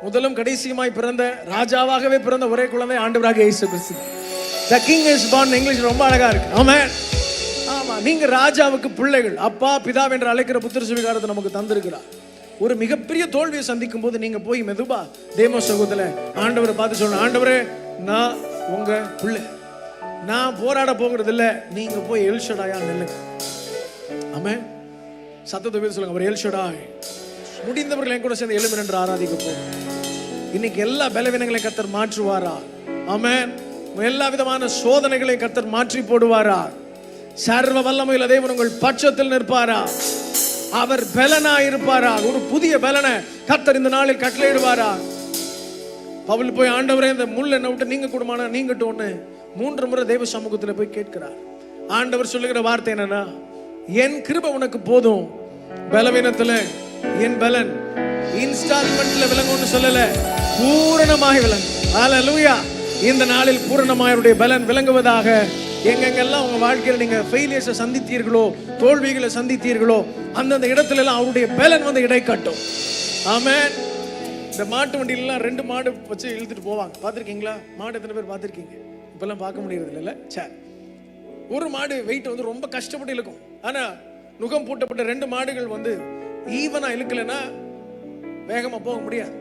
முதலும் கடைசியுமாய் பிறந்த ராஜாவாகவே பிறந்த ஒரே குழந்தை ஆண்டவராகிய இயேசு கிறிஸ்து. The king is born English ரொம்ப அழகா இருக்கு. ஆமென். ஆமா, நீங்க ராஜாவுக்கு பிள்ளைகள். அப்பா பிதா என்று அழைக்கிற புத்திர சுவிகாரத்தை நமக்கு தந்திருக்கிறார். ஒரு மிகப்பெரிய தோல்வியை சந்திக்கும் போது நீங்க போய் மெதுபா தேவ சகோதர ஆண்டவரை பார்த்து சொல்லணும், ஆண்டவரே நான் உங்க பிள்ளை, நான் போராட போகிறது இல்லை, நீங்க போய் எல் ஷடாயா நில்லுங்க. ஆமென். சத்தத்தை பேர் சொல்லுங்க, அவர் எல் ஷடாய். முடிந்தவர்கள் என் கூட சேர்ந்து எழும்பி நின்று ஆராதிக்க போகும். இன்னைக்கு எல்லா பலவீனங்களையும் கர்த்தர் மாற்றுவாரா? ஆமென். எல்லா விதமான சோதனைகளை கர்த்தர் மாற்றி போடுவாரா? சர்வ வல்லமையுள்ள தேவன் உங்கள் பட்சத்தில் நிற்பாரா? அவர் பலனா இருப்பாரா? ஒரு புதிய பலனை கர்த்தர் இந்த நாளில் கட்டளையிடுவாரா? பவுல் போய் ஆண்டவரே இந்த முள் என்ன விட்டு நீங்க கூடுமானா நீங்கட்டோன்னு 3 முறை தேவ சமூகத்தில் போய் கேட்கிறார். ஆண்டவர் சொல்லுகிற வார்த்தை என்னன்னா, என் கிருபை உனக்கு போதும், பலவீனத்துல என் பலன் இன்ஸ்டால்மெண்ட்ல விளங்கும்னு சொல்லல, பூரணமாக விளங்கும். ஹல்லேலூயா. இந்த நாளில் பூரணமாயருடைய பலன் விளங்குவதாக. எங்கெங்கெல்லாம் உங்க வாழ்க்கையில் நீங்க ஃபெயிலியர்ஸை சந்தித்தீர்களோ, தோல்விகளை சந்தித்தீர்களோ, அந்தந்த இடத்துல எல்லாம் அவருடைய பலன் வந்து இடை கட்டும். ஆமென். இந்த மாட்டு வண்டியிலாம் 2 மாடு வச்சு இழுத்துட்டு போவாங்க, பார்த்துருக்கீங்களா? மாடு எத்தனை பேர் பார்த்துருக்கீங்க? இப்பெல்லாம் பார்க்க முடியறது இல்லை. சே, ஒரு மாடு வெயிட் வந்து ரொம்ப கஷ்டப்பட்டு இழுக்கும். ஆனா நுகம் பூட்டப்பட்ட 2 மாடுகள் வந்து ஈவனா இழுக்கலைன்னா வேகமா போக முடியாது.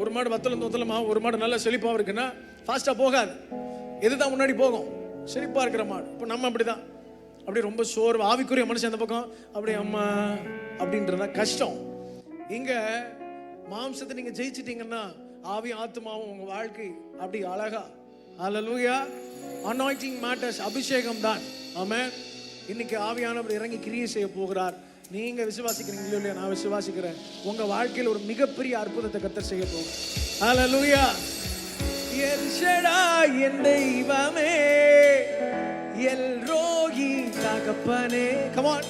ஒரு மாடு வத்தலமா, ஒரு மாடு நல்லா செழிப்பா இருக்குன்னா ஃபாஸ்டா போகாது. எதுதான் முன்னாடி போகும்? செழிப்பா இருக்கிற மாடு. இப்போ நம்ம அப்படிதான், அப்படி ரொம்ப சோர்வு ஆவிக்குரிய மனுஷன் அந்த பக்கம் அப்படி அம்மா அப்படின்றதா கஷ்டம். இங்க மாம்சத்தை நீங்க ஜெயிச்சிட்டீங்கன்னா ஆவி ஆத்மாவும் உங்க வாழ்க்கை அப்படி அழகா. ஹல்லேலூயா. அனாயிண்டிங் மேட்டர்ஸ், அபிஷேகம் தான். ஆமென். இன்னைக்கு ஆவியானவர் இறங்கி கிரியை செய்ய போகிறார். நீங்க விசுவாசிக்கிறீங்களோ இல்லையா? நான் விசுவாசிக்கிறேன். உங்க வாழ்க்கையில் ஒரு மிகப்பெரிய அற்புதத்தை கர்த்தர் செய்ய போகிறார். ஹல்லேலூயா. எல் ஷடாய் என் தெய்வமே, எல் ரோகி தகப்பனே. Come on.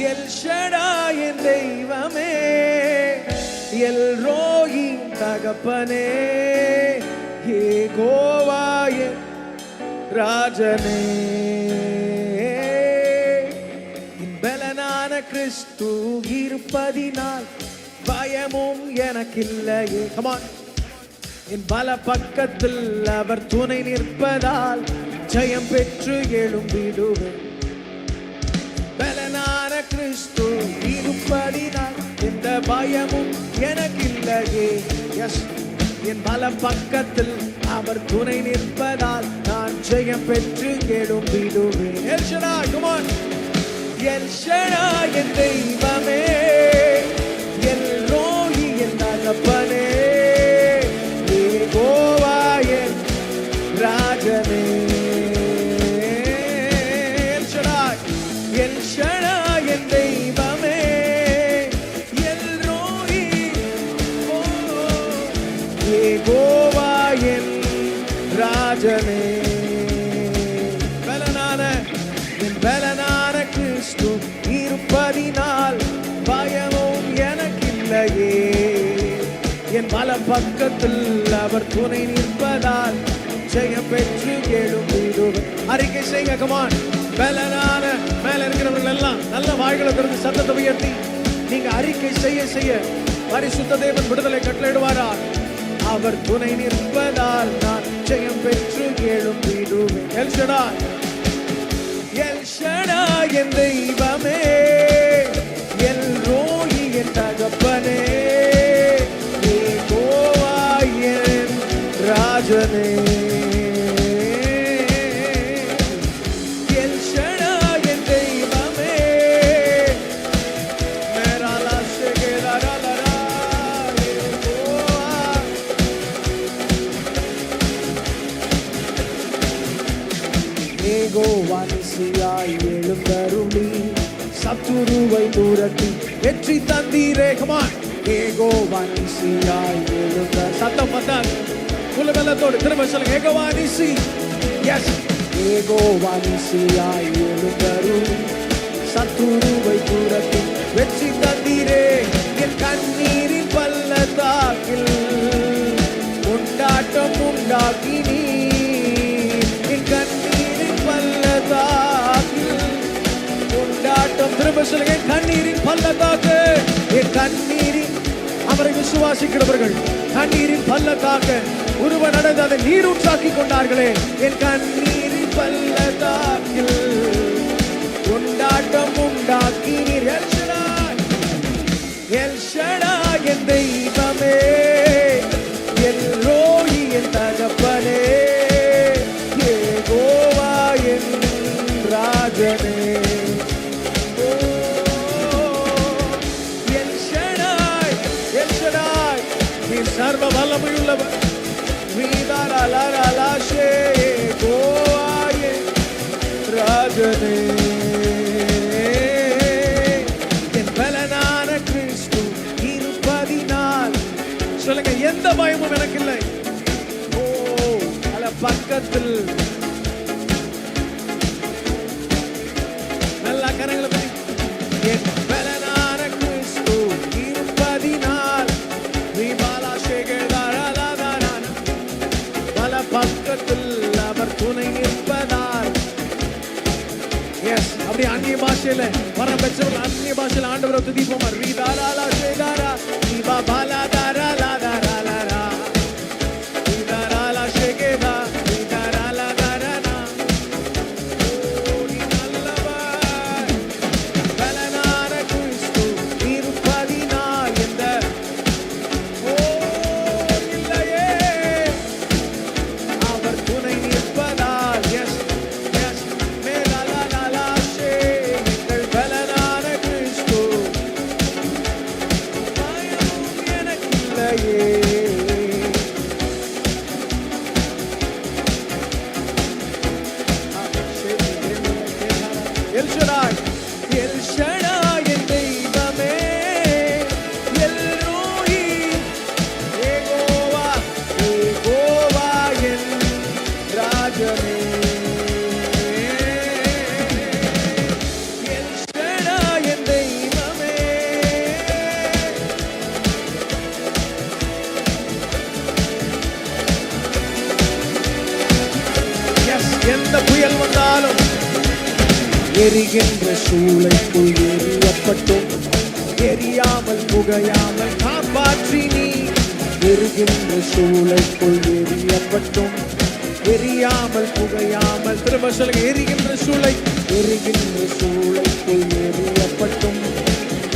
எல் ஷடாய் என் தெய்வமே, எல் ரோகி தகப்பனே, யெகோவா என் ராஜனே, பலனான கிறிஸ்து இருப்பதினால் பயமும் எனக்கில்லையே. Come on. என் பல பக்கத்தில் அவர் துணை நிற்பதால் ஜெயம் பெற்று எழும்பிடுவேன். பலனான கிறிஸ்து இருப்பதினால் எந்த பயமும் எனக்கில்லையே. எஸ், என் பல பக்கத்தில் அவர் துணை நிற்பதால் நான் ஜெயம் பெற்று எழும்பிடுவேன். El Shaddai, come on. El Shaddai என் தெய்வமே, எல் ரோகி என் தகப்பனே, யெகோவா என் ராஜனே. எல் ஷடாய் என் தெய்வமே, ராஜனே. பலனான என் பலனான கிறிஸ்து இருப்பதினால் பயமும் எனக்கில்லையே. என் பல பக்கத்தில் அவர் துணை நிற்பதால் ஜெயம் பெற்று எழும்பிடுவேன். அறிக்கை செய்ய கமான். பலனான மேல இருக்கிறவர்கள் எல்லாம் நல்ல வாய்களை திறந்து சத்தத்தை உயர்த்தி நீங்க அறிக்கை செய்ய செய்ய பரிசுத்த தேவன் விடுதலை கட்டளையிடுவாரா. அவர் துணை நிற்பதால் நான் ஜெயம் பெற்று எழும்பிடுவேன். எல் ஷடாய், எல் ஷடாய் என் தெய்வமே, எல் ரோயி என் தகப்பனே, யெகோவா என் ராஜனே. யெகோவானிசியாய் எழுந்தருளி சத்துருவை துரத்தி வெற்றி தந்தீரே. கமான். யெகோவானிசியாய் எழுந்த சத்தம் வந்தால் குலவெல்லத்தோடு திரும்ப சொல்லுங்க. யெகோவானிசி. எஸ். யெகோவானிசியாய் எழுந்தருளி சத்துருவை துரத்தி வெற்றி தந்தீரே. என் கண்ணீரின் பள்ளத்தாக்கில் கொண்டாட்டம் உண்டாக்கினீ. என் கண்ணீரின் பள்ளத்தாக்கில் கொண்டாட்டம். திரும்ப சொல்லுங்க. கண்ணீரின் பள்ளத்தாக்கு. என் கண்ணீரின் அவரை விசுவாசிக்கிறவர்கள் கண்ணீரின் பள்ளத்தாக்கு உருவ நடந்து அதை நீரூற்றாக்கி கொண்டார்களே. என் கண்ணீரின் பள்ளத்தாக்கில் கொண்டாட்டம் உண்டாக்கினீர். எல் ஷடாய், எல் ஷடாய் என் தெய்வமே, எல் ரோயி என் தகப்பனே, யெகோவா என் ராஜனே. எல் ஷடாய், எல் ஷடாய் நீர் சர்வ வல்லமையுள்ளவர். வீதாராலாஷே யெகோவா என் ராஜனே. என் பலனான கிறிஸ்து இருப்பதினால் சொல்லுங்க. எந்த பயமும் எனக்கு இல்லை. ஓ பல பக்கத்தில் நல்ல கரங்களை பற்றி. என் பலனான கிறிஸ்து இருப்பதினால் பல பக்கத்தில் அவர் துணை நிற்பதால். எஸ். அப்படி அந்நிய பாஷையில வர பெற்றவர்கள் அந்நிய பாஷையில ஆண்டவரை துதிப்போமா. ரீதாரா ஷேகாரா ரீபா பாலா தாரா லாதாரா லாரா ரீதாரா ஷேகேதா ரீதாரா லாதாரா. ஓ நீ நல்லவர். பலனான கிறிஸ்து இருப்பதினால் எந்த ஓ இல்லையே. அவர் துணை நிற்பதால். S S. மேலாலாலாஷே எங்கள் பலனான கிறிஸ்து பயமும் எனக்கில்லையே. எல் ஷடாய், எல் ஷடாய் என் தெய்வமே, எல் ரோயி, யெகோவா, யெகோவா என் ராஜனே. எல் ஷடாய் என் தெய்வமே. எஸ். எந்த புயல் வந்தாலும் எரிகின்ற சூளைக்குள் எரியப்பட்டும் எரியாமல் புகையாமல் காப்பாற்றி நீ. எரிகின்ற சூளைக்குள் எரியப்பட்டும் எரியாமல் புகையாமல். திரும்ப சொல்லுங்க. எரிகின்ற சூளை, எரிகின்ற சூளைக்குள் எரியப்பட்டும்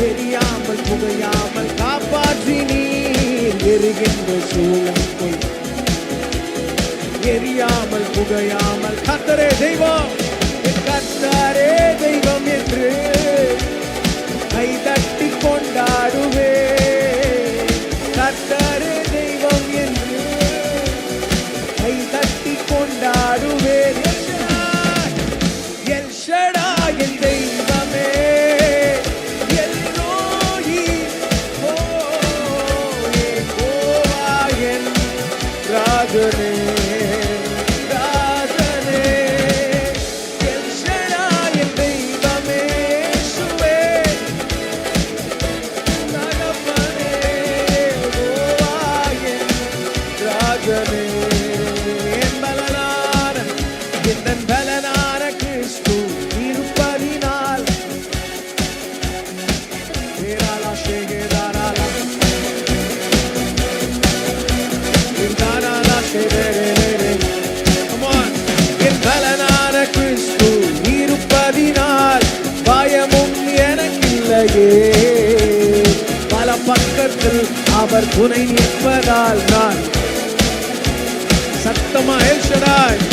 எரியாமல் புகையாமல் காப்பாற்றி நீர். எரிகின்ற சூளைக்குள் எரியாமல் புகையாமல். கர்த்தரே தெய்வம், கர்த்தரே தெய்வம் என்று கைதட்டி கொண்டாடுவே. கர்த்தரே தெய்வம் என்று கைதட்டி கொண்டாடுவே. எல் ஷடாய் என் தெய்வமே, எல் ரோயி, ஓ யெகோவா என் ராஜனே. அவர் துணை நிற்பதால் நான் சத்தமா எல் ஷடாய்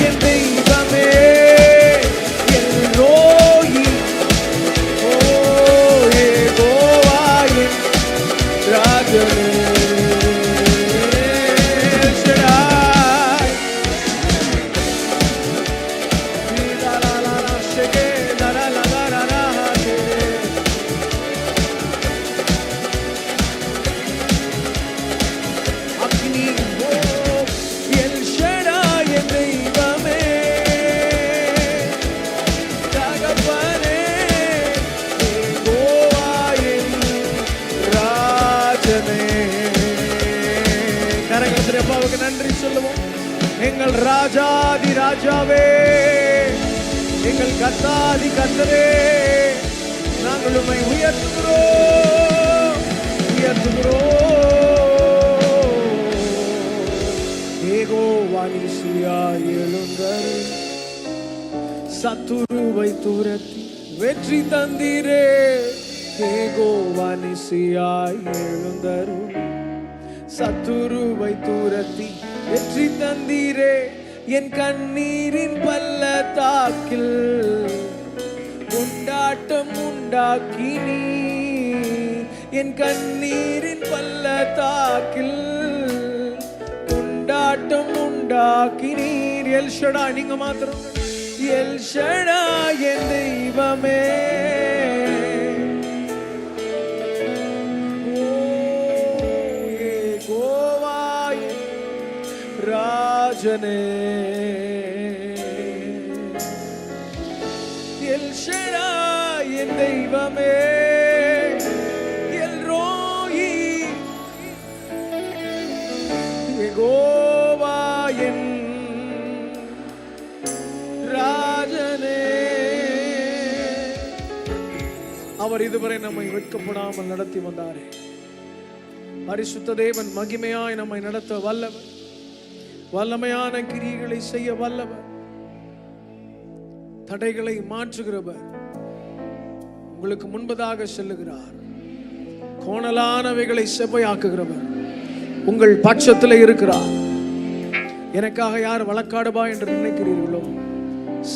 என் தெய்வமே எல் ரோயி ஓ யெகோவா என் ராஜனே எல் ஷடாய் நீதாலாலா ஷெகே தரலகரரா அக்னி ஓ எல் ஷடாய் என் தெய்வமே தகப்பனே யெகோவா என் ராஜனே. கரங்களை அப்பாவுக்கு நன்றி சொல்லுவோம். எங்கள் ராஜாதி ராஜாவே, எங்கள் கர்த்தாதி கர்த்தரே, நாங்கள் உம்மை உயர்த்துகிறோம் யெகோவா நீசியாய் எழுந்தரு, சத்துருவை துரத்தி வெற்றி தந்தீரே. யெகோவா நீசியாய் எழுந்தரு, சத்துருவை துரத்தி வெற்றி தந்தீரே. என் கண்ணீரின் பள்ளத்தாக்கில் கொண்டாட்டம் உண்டாக்கினீ, என் கண்ணீரின் பள்ளத்தாக்கில் கொண்டாட்டம் உண்டாக்கினீர். எல் ஷடாய் நீங்க மாத்திரம் எல் ஷடாய் என் தெய்வமே யெகோவா என் ராஜனே எல் ஷடாய் என் தெய்வமே எல் ரோயி யெகோவா என் ராஜனே. அவர் இதுவரை நம்மை வெட்கப்படாமல் நடத்தி வந்தாரே. பரிசுத்த தேவன் மகிமையாய் நம்மை நடத்த வல்லவர், வல்லமையான கிரியைகளை செய்ய வல்லவர், தடைகளை மாற்றுகிறவர், உங்களுக்கு முன்பதாக செல்லுகிறார், கோணலானவைகளை செவ்வையாக்குகிறவர் உங்கள் பட்சத்தில் இருக்கிறார். எனக்காக யார் வழக்காடுவா என்று நினைக்கிறீர்களோ,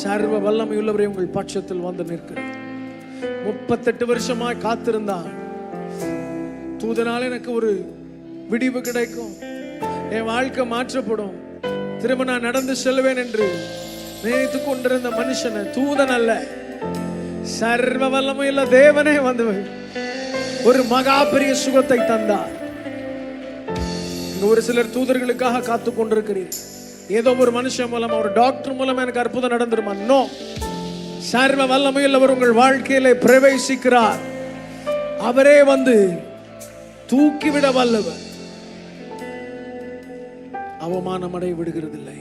சர்வ வல்லமையுள்ளவரை உங்கள் பட்சத்தில் வந்து நிற்கிறார். 38 வருஷமாய் காத்திருந்தார். தூதனால் எனக்கு ஒரு விடிவு கிடைக்கும், என் வாழ்க்கை மாற்றப்படும், திரும்ப நான் நடந்து செல்வேன் என்று நினைத்து கொண்டிருந்த மனுஷனை தூதன் அல்ல, சர்வ வல்லமையுள்ள தேவனே வந்து ஒரு மகா பெரிய சுகத்தை தந்தார். இங்க ஒரு சிலர் தூதர்களுக்காக காத்து கொண்டிருக்கிறீர்கள். ஏதோ ஒரு மனுஷன் மூலம், ஒரு டாக்டர் மூலம் எனக்கு அற்புதம் நடந்துருமா? நோ, சர்வ வல்லமையுள்ளவர் உங்கள் வாழ்க்கையிலே பிரவேசிக்கிறார். அவரே வந்து தூக்கிவிட வல்லவர். அவமானமடைய விடுகிறதில்லை,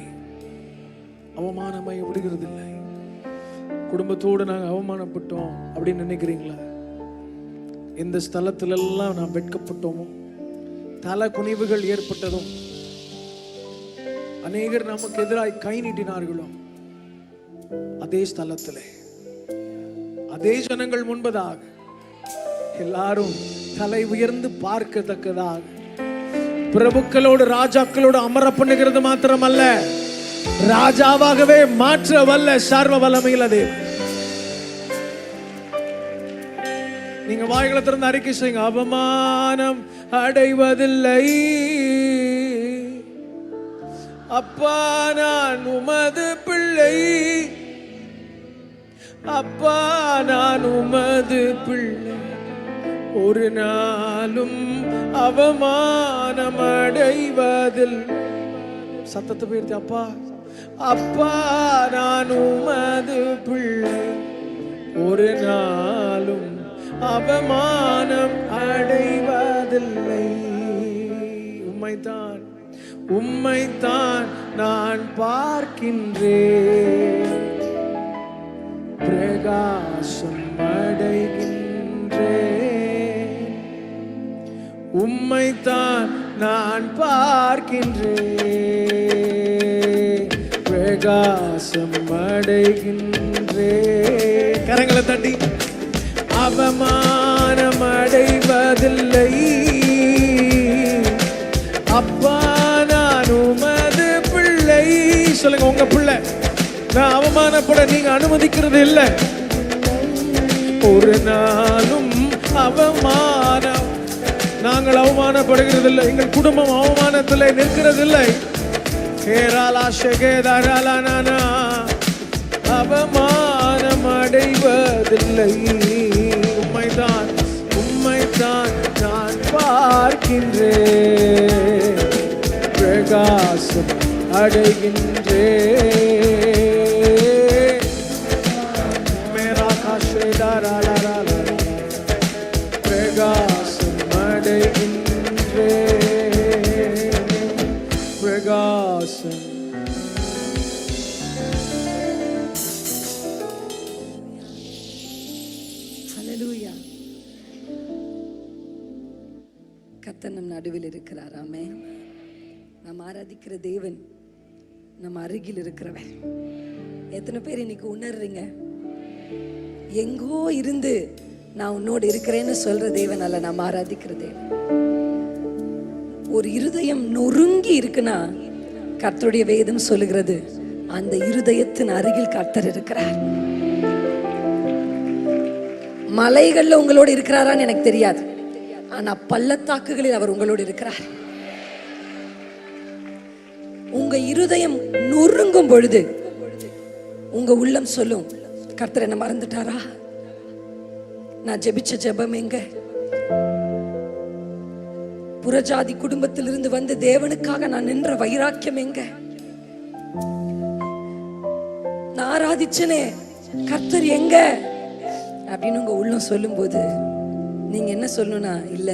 அவமானமடைய விடுகிறதில்லை. குடும்பத்தோடு நாங்கள் அவமானப்பட்டோம் அப்படின்னு நினைக்கிறீங்களா? எந்த ஸ்தலத்துல எல்லாம் நாம் வெட்கப்பட்டோமோ, தல குனிவுகள் ஏற்பட்டதும், அநேகர் நமக்கு எதிராய் கை நீட்டினார்களோ, அதே ஸ்தலத்திலே அதே ஜனங்கள் முன்பதாக எல்லாரும் தலை உயர்ந்து பார்க்கத்தக்கதாக பிரபுக்களோடு ராஜாக்களோடு அமர பண்ணுகிறது மாத்திரமல்ல, ராஜாவாகவே மாற்ற வல்ல சர்வ வல்லமையில் அதே. நீங்க வாய்களை திறந்து அறிக்கை செய்யுங்க. அவமானம் அடைவதில்லை அப்பா, நான் உமது பிள்ளை, அப்பா நான் உமது பிள்ளை, ஒரு நாளும் அவமானம் அடைவதில். சத்தத்தை போயிடுது. அப்பா அப்பா நான் உமது பிள்ளை, ஒரு நாளும் அவமானம் அடைவதில்லை. உம்மைத்தான் உம்மைத்தான் நான் பார்க்கின்றேன், பிரகாசம் அடைகின்றேன். உம்மைத்தான் நான் பார்க்கின்றேன், பிரகாசம் அடைகின்றேன். கரங்களை தட்டி அவமானம் அடைவதில்லை. அப்பா நான் உமது பிள்ளை. சொல்லுங்க, உங்க பிள்ளை. நான் அவமானப்பட நீங்க அனுமதிக்கிறது இல்லை. ஒரு நாளும் அவமானம் நாங்கள் அவமானப்படுகிறதில்லை. எங்கள் குடும்பம் அவமானத்தில் நிற்கிறதில்லை. அவமானம் அடைவதில்லை. உம்மைதான் உம்மைதான் நான் பார்க்கின்றேன், பிரகாசம் அடைகின்றேன். மேரா காஷேதாராலா பிரகாசம் அடைகின்றேன், பிரகாசம். ஹல்லேலூயா. கர்த்தர் நம் நடுவில் இருக்கிறார். ஆமென். நாம் ஆராதிக்கிற தேவன் நம்ம அருகில் இருக்கிறவர். எத்தனை பேர் இன்னைக்கு உணர்றீங்க? எங்கோ இருந்து நான் உன்னோடு இருக்கிறேன்னு சொல்ற தேவன் அல்ல, நாம் ஆராதிக்கிற தேவன். ஒரு இருதயம் நொறுங்கி இருக்குன்னா கர்த்தருடைய வேதம் சொல்லுகிறது அந்த இருதயத்தின் அருகில் கர்த்தர் இருக்கிறார். மலைகள்ல உங்களோடு இருக்கிறாரான்னு எனக்கு தெரியாது, ஆனா பள்ளத்தாக்குகளில் அவர் உங்களோடு இருக்கிறார். உங்க இருதயம் நொறுங்கும் பொழுது உங்க உள்ளம் சொல்லும், கர்த்தர் என்ன மறந்துட்டாரா? நான் ஜெபிச்ச ஜெபம் எங்க? புறஜாதி குடும்பத்திலிருந்து வந்து தேவனுக்காக நான் நின்ற வைராக்கியம் எங்க? நான் ஆராதிச்சனே, கர்த்தர் எங்க அப்படின்னு உங்க உள்ளம் சொல்லும் போது நீங்க என்ன சொல்லணும்னா, இல்ல,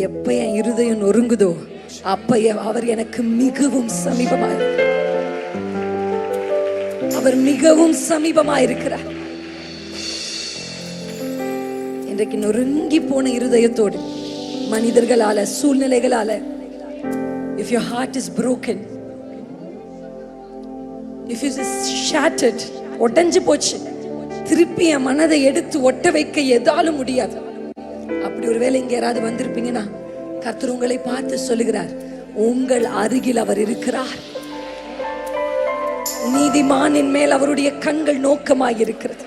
எப்ப என் இருதயம் நொறுங்குதோ அப்ப அவர் எனக்கு மிகவும் சமீபமா, அவர் மிகவும் சமீபமா இருக்கிறார். இன்றைக்கு நொறுங்கி போன இருதயத்தோடு மனிதர்களால, சூழ்நிலைகளால, if your heart is broken, if it is shattered, உடைஞ்சு போச்சு, திருப்பி என் மனதை எடுத்து ஒட்ட வைக்க எதாலும் முடியாது. அப்படி ஒருவேளை இங்க யாராவது வந்திருப்பீங்கன்னா கர்த்தர் உங்களை பார்த்து சொல்லுகிறார், உங்கள் அருகில் அவர் இருக்கிறார். நீதிமானின் மேல் அவருடைய கண்கள் நோக்கமாய் இருக்கிறது.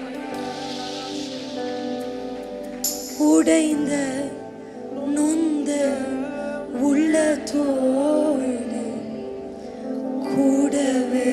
உடைந்த நொந்த உள்ளத்தோடு கூடவே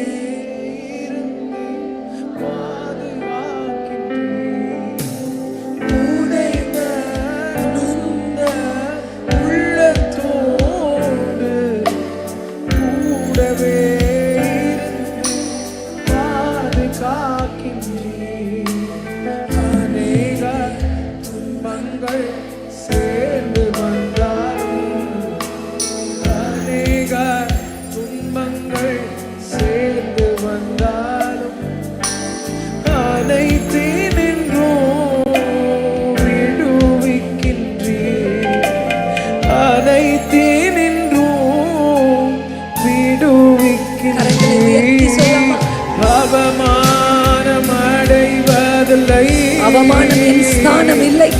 அவமானம் என் ஸ்தானம் இல்லை.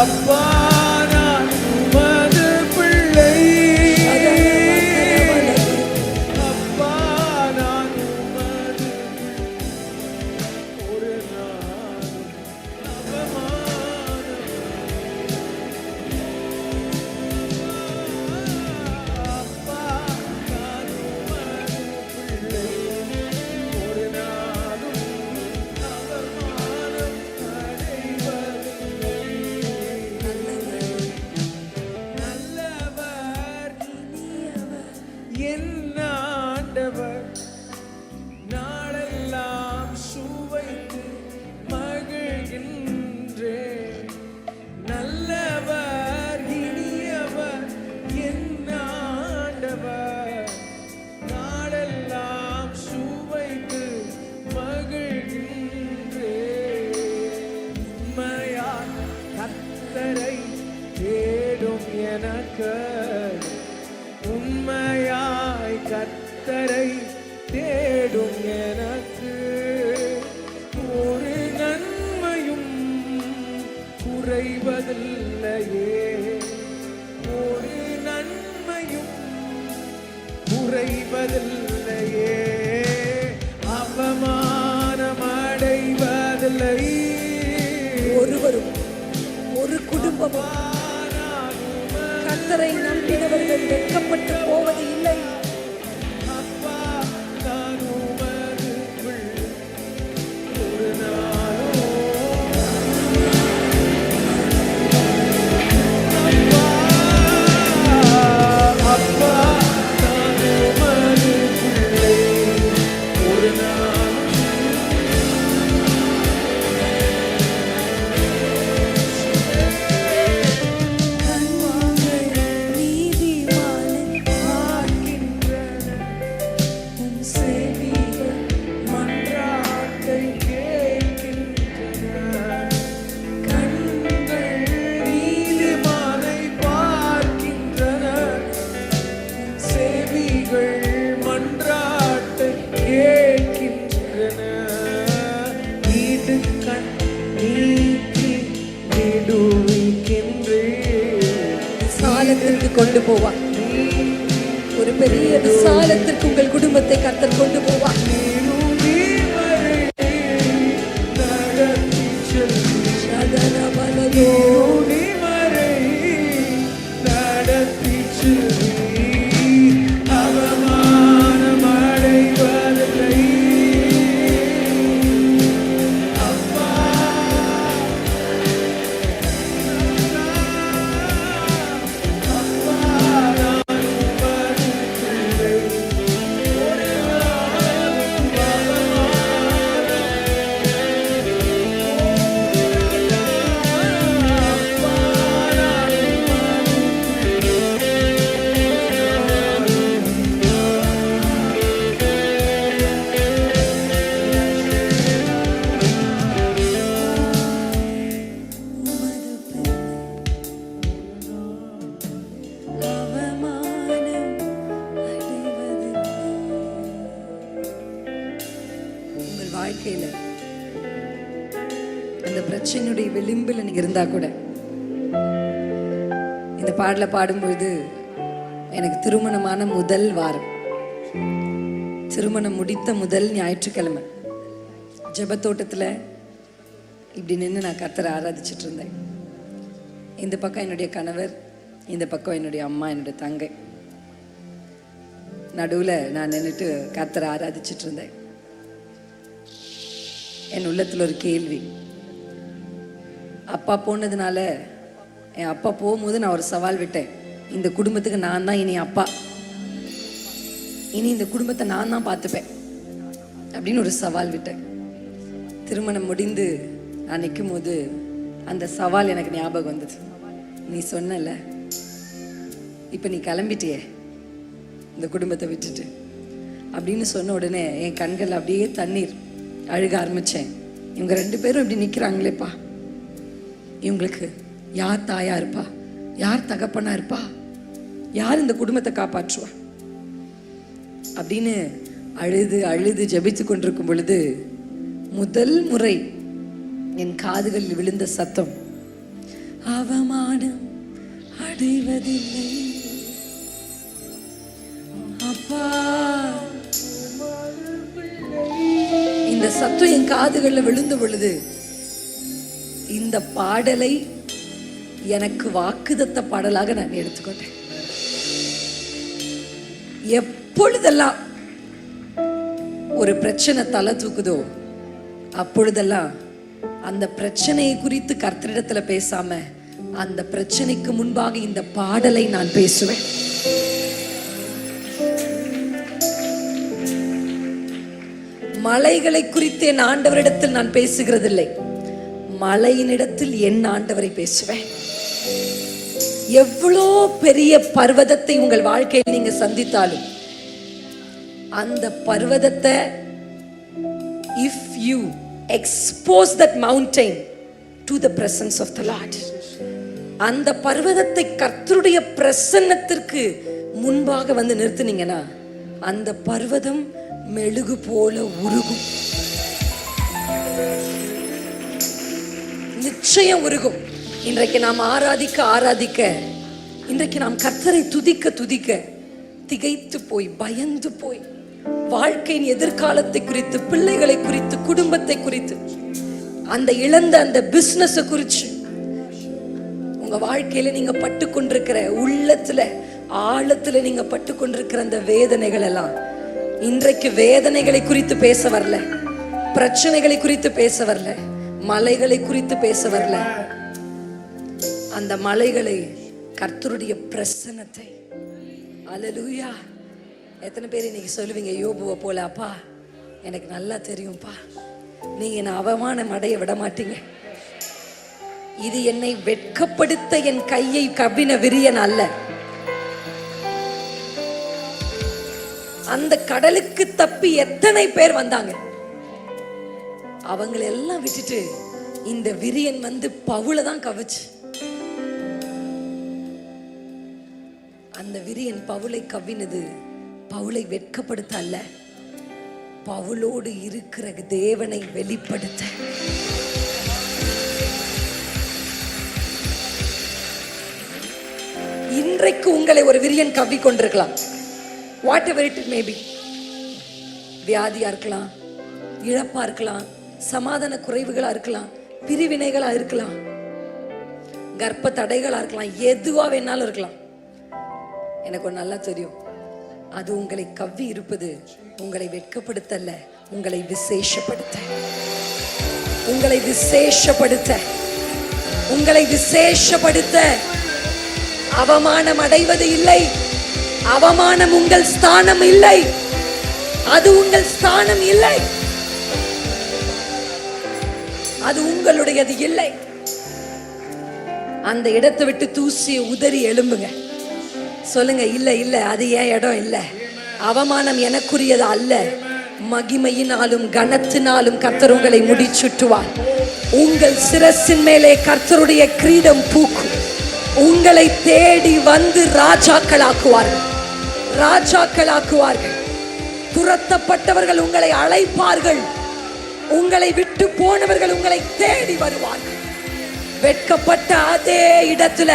அப்பா நான் உமது பிள்ளை, அப்பா நான் உமது. ஒரு நாள் அவமானம், அப்பா நான் உமது பிள்ளை, ஒரு நாளும் நாளெல்லாம் சுவைத்து மகிழ்கின்றேன். நல்லவர் இனியவர் என் ஆண்டவர், நாளெல்லாம் சுவைத்து மகிழ்கின்றேன். உம்மையால் கர்த்தரை தேடும் எனக்கு, உண்மையாய் கர்த்தரை தேடும் எனக்கு ஒரு நன்மையும் அடைவதில்லையே, அவமானம் அடைவதில்லை. ஒருவரும் ஒரு குடும்பமும் கர்த்தரை நம்பினவர்கள் வெட்கப்பட்டு போவது இல்லை. அப்பா நான் உமது பிள்ளை, ஒரு நாளும் அப்பா நான் உமது பிள்ளை, ஒரு நாளும் நீதிமானை பார்க்கின்றன, உன் செவிகள் மன்றாட்டை கேட்கின்றன. கண்கள் நீதிமானை பார்க்கின்றன, செவிகள் மன்றாட்டை கேட்கின்றன. இடுக்கண் நீக்கி விடுவிக்கின்றேன். விசாலத்திற்கு கொண்டு போவார். ஒரு பெரிய விசாலத்திற்கு உங்கள் குடும்பத்தை கர்த்தர் கொண்டு போவார். அவமானம் அடைவதில்லை. அப்பா அப்பா நான் உமது பிள்ளை, ஒரு நாளும் அவமானம் அடைவதில்லை. உங்கள் வாழ்க்கையில அந்த பிரச்சனையுடைய விளிம்பில் நீங்க இருந்தா கூட இந்த பாடல பாடும்பொழுது எனக்கு திருமணமான முதல் வாரம், திருமணம் முடித்த முதல் ஞாயிற்றுக்கிழமை ஜெபத்தோட்டத்தில் இப்படி நின்று நான் கர்த்தரை ஆராதிச்சிட்டு இருந்தேன். இந்த பக்கம் என்னுடைய கணவர், இந்த பக்கம் என்னுடைய அம்மா, என்னுடைய தங்கை, நடுவில் நான் நின்றுட்டு கர்த்தரை ஆராதிச்சிட்டு இருந்தேன். என் உள்ளத்தில் ஒரு கேள்வி. அப்பா போனதுனால, என் அப்பா போகும்போது நான் ஒரு சவால் விட்டேன். இந்த குடும்பத்துக்கு நான் தான் இனி அப்பா, இனி இந்த குடும்பத்தை நான் தான் பார்த்துப்பேன் அப்படின்னு ஒரு சவால் விட்டேன். திருமணம் முடிந்து நான் நிற்கும் போது அந்த சவால் எனக்கு ஞாபகம் வந்தது. நீ சொன்னல, இப்போ நீ கிளம்பிட்டியே இந்த குடும்பத்தை விட்டுட்டு அப்படின்னு சொன்ன உடனே என் கண்கள் அப்படியே தண்ணீர் அழுக ஆரம்பித்தேன். இவங்க ரெண்டு பேரும் இப்படி நிற்கிறாங்களேப்பா, இவங்களுக்கு யார் தாயா இருப்பா, யார் தகப்பனா இருப்பா, யார் இந்த குடும்பத்தை காப்பாற்றுவா அப்படின்னு அழுது அழுது ஜெபித்து கொண்டிருக்கும் பொழுது முதல் முறை என் காதுகளில் விழுந்த சத்தம், அவமானம் அடைவதில்லை அப்பா. இந்த சத்தம் என் காதுகளில் விழுந்த பொழுது இந்த பாடலை எனக்கு வாக்குதத்த பாடலாக நான் எடுத்துக்கொண்டேன். எப்பொழுதெல்லாம் ஒரு பிரச்சனை தலை தூக்குதோ அப்பொழுதெல்லாம் அந்த பிரச்சனையை குறித்து கர்த்தரிடத்துல பேசாம அந்த பிரச்சனைக்கு முன்பாக இந்த பாடலை நான் பேசுவேன். மலைகளை குறித்து என் ஆண்டவரிடத்தில் நான் பேசுகிறதில்லை, மலையினிடத்தில் என் ஆண்டவரை பேசுவேன். எவ்வளோ பெரிய பர்வதத்தை உங்கள் வாழ்க்கையில் நீங்க சந்தித்தாலும் அந்த பர்வதத்தை if you expose that mountain to the presence of the Lord, அந்த பர்வதத்தை கர்த்தருடைய பிரசன்னத்திற்கு முன்பாக வந்து நிறுத்தினீங்கன்னா அந்த பர்வதம் மெழுகு போல உருகும், நிச்சயம் உருகும். இன்றைக்கு நாம் ஆராதிக்க ஆராதிக்க, இன்றைக்கு நாம் கர்த்தரை துதிக்க துதிக்க திகைத்து போய், பயந்து போய், வாழ்க்கையின் எதிர்காலத்தை குறித்து, பிள்ளைகளை குறித்து, குடும்பத்தை குறித்து, அந்த இழந்த அந்த பிசினஸ் குறித்து, உங்க வாழ்க்கையில நீங்க பட்டு கொண்டிருக்கிற, உள்ளத்துல ஆழத்துல நீங்க பட்டு கொண்டிருக்கிற அந்த வேதனைகள் எல்லாம், இன்றைக்கு வேதனைகளை குறித்து பேச வரல, பிரச்சனைகளை குறித்து பேச வரல, மலைகளை குறித்து பேச வரல. அந்த மலைகளை, கர்த்தருடைய பிரசன்னத்தை, அல்லேலூயா. எத்தனை பேர் இன்னைக்கு சொல்லுவீங்க யோபுவை போல, அப்பா எனக்கு நல்லா தெரியும்பா, நீங்க என்ன அவமானம் அடைய விட மாட்டீங்க. இது என்னை வெட்கப்படுத்த என் கையை கவ்வின விரியன் அல்ல. அந்த கடலுக்கு தப்பி எத்தனை பேர் வந்தாங்க, அவங்களை எல்லாம் விட்டுட்டு இந்த விரியன் வந்து பவுலை தான் கவிச்சு. அந்த விரியன் பவுலை கவ்வினது பவுலை வெட்கப்படுத்த அல்ல, பவுலோடு இருக்கிற தேவனை வெளிப்படுத்த. இன்றைக்கு உங்களை ஒரு விரியன் கவ்வி கொண்டிருக்கலாம். Whatever it may be. வியாதியா இருக்கலாம், இழப்பா இருக்கலாம், சமாதான குறைவுகளா இருக்கலாம், பிரிவினைகளா இருக்கலாம், கர்ப்ப தடைகளா இருக்கலாம், எதுவா வேணாலும் இருக்கலாம். எனக்கு ஒரு நல்லா தெரியும், அது உங்களை கவ்வி இருப்பது உங்களை வெட்கப்படுத்தல்ல, உங்களை விசேஷப்படுத்த, உங்களை விசேஷப்படுத்த, உங்களை விசேஷப்படுத்த. அவமானம் அடைவது இல்லை, அவமானம் உங்கள் ஸ்தானம் இல்லை, அது உங்கள் ஸ்தானம் இல்லை, அது உங்களுடையது இல்லை. அந்த இடத்தை விட்டு தூசியை உதறி எழும்புங்க. சொல்லுங்க, இல்ல இல்ல அது ஏன் இடம் இல்ல, அவமானம் எனக்குரியது அல்ல, மகிமையினாலும் கனத்தினாலும் கர்த்தர் உங்களை முடிச்சுட்டுவார். உங்கள் சிரசின் மேலே கர்த்தருடைய கிரீடம் பூக்கும். உங்களை தேடி வந்து ராஜாக்களாக்குவார்கள், ராஜாக்களாக்குவார்கள். துரத்தப்பட்டவர்கள் உங்களை அழைப்பார்கள், உங்களை விட்டு போனவர்கள் உங்களை தேடி வருவார்கள். வெட்கப்பட்ட அதே இடத்துல,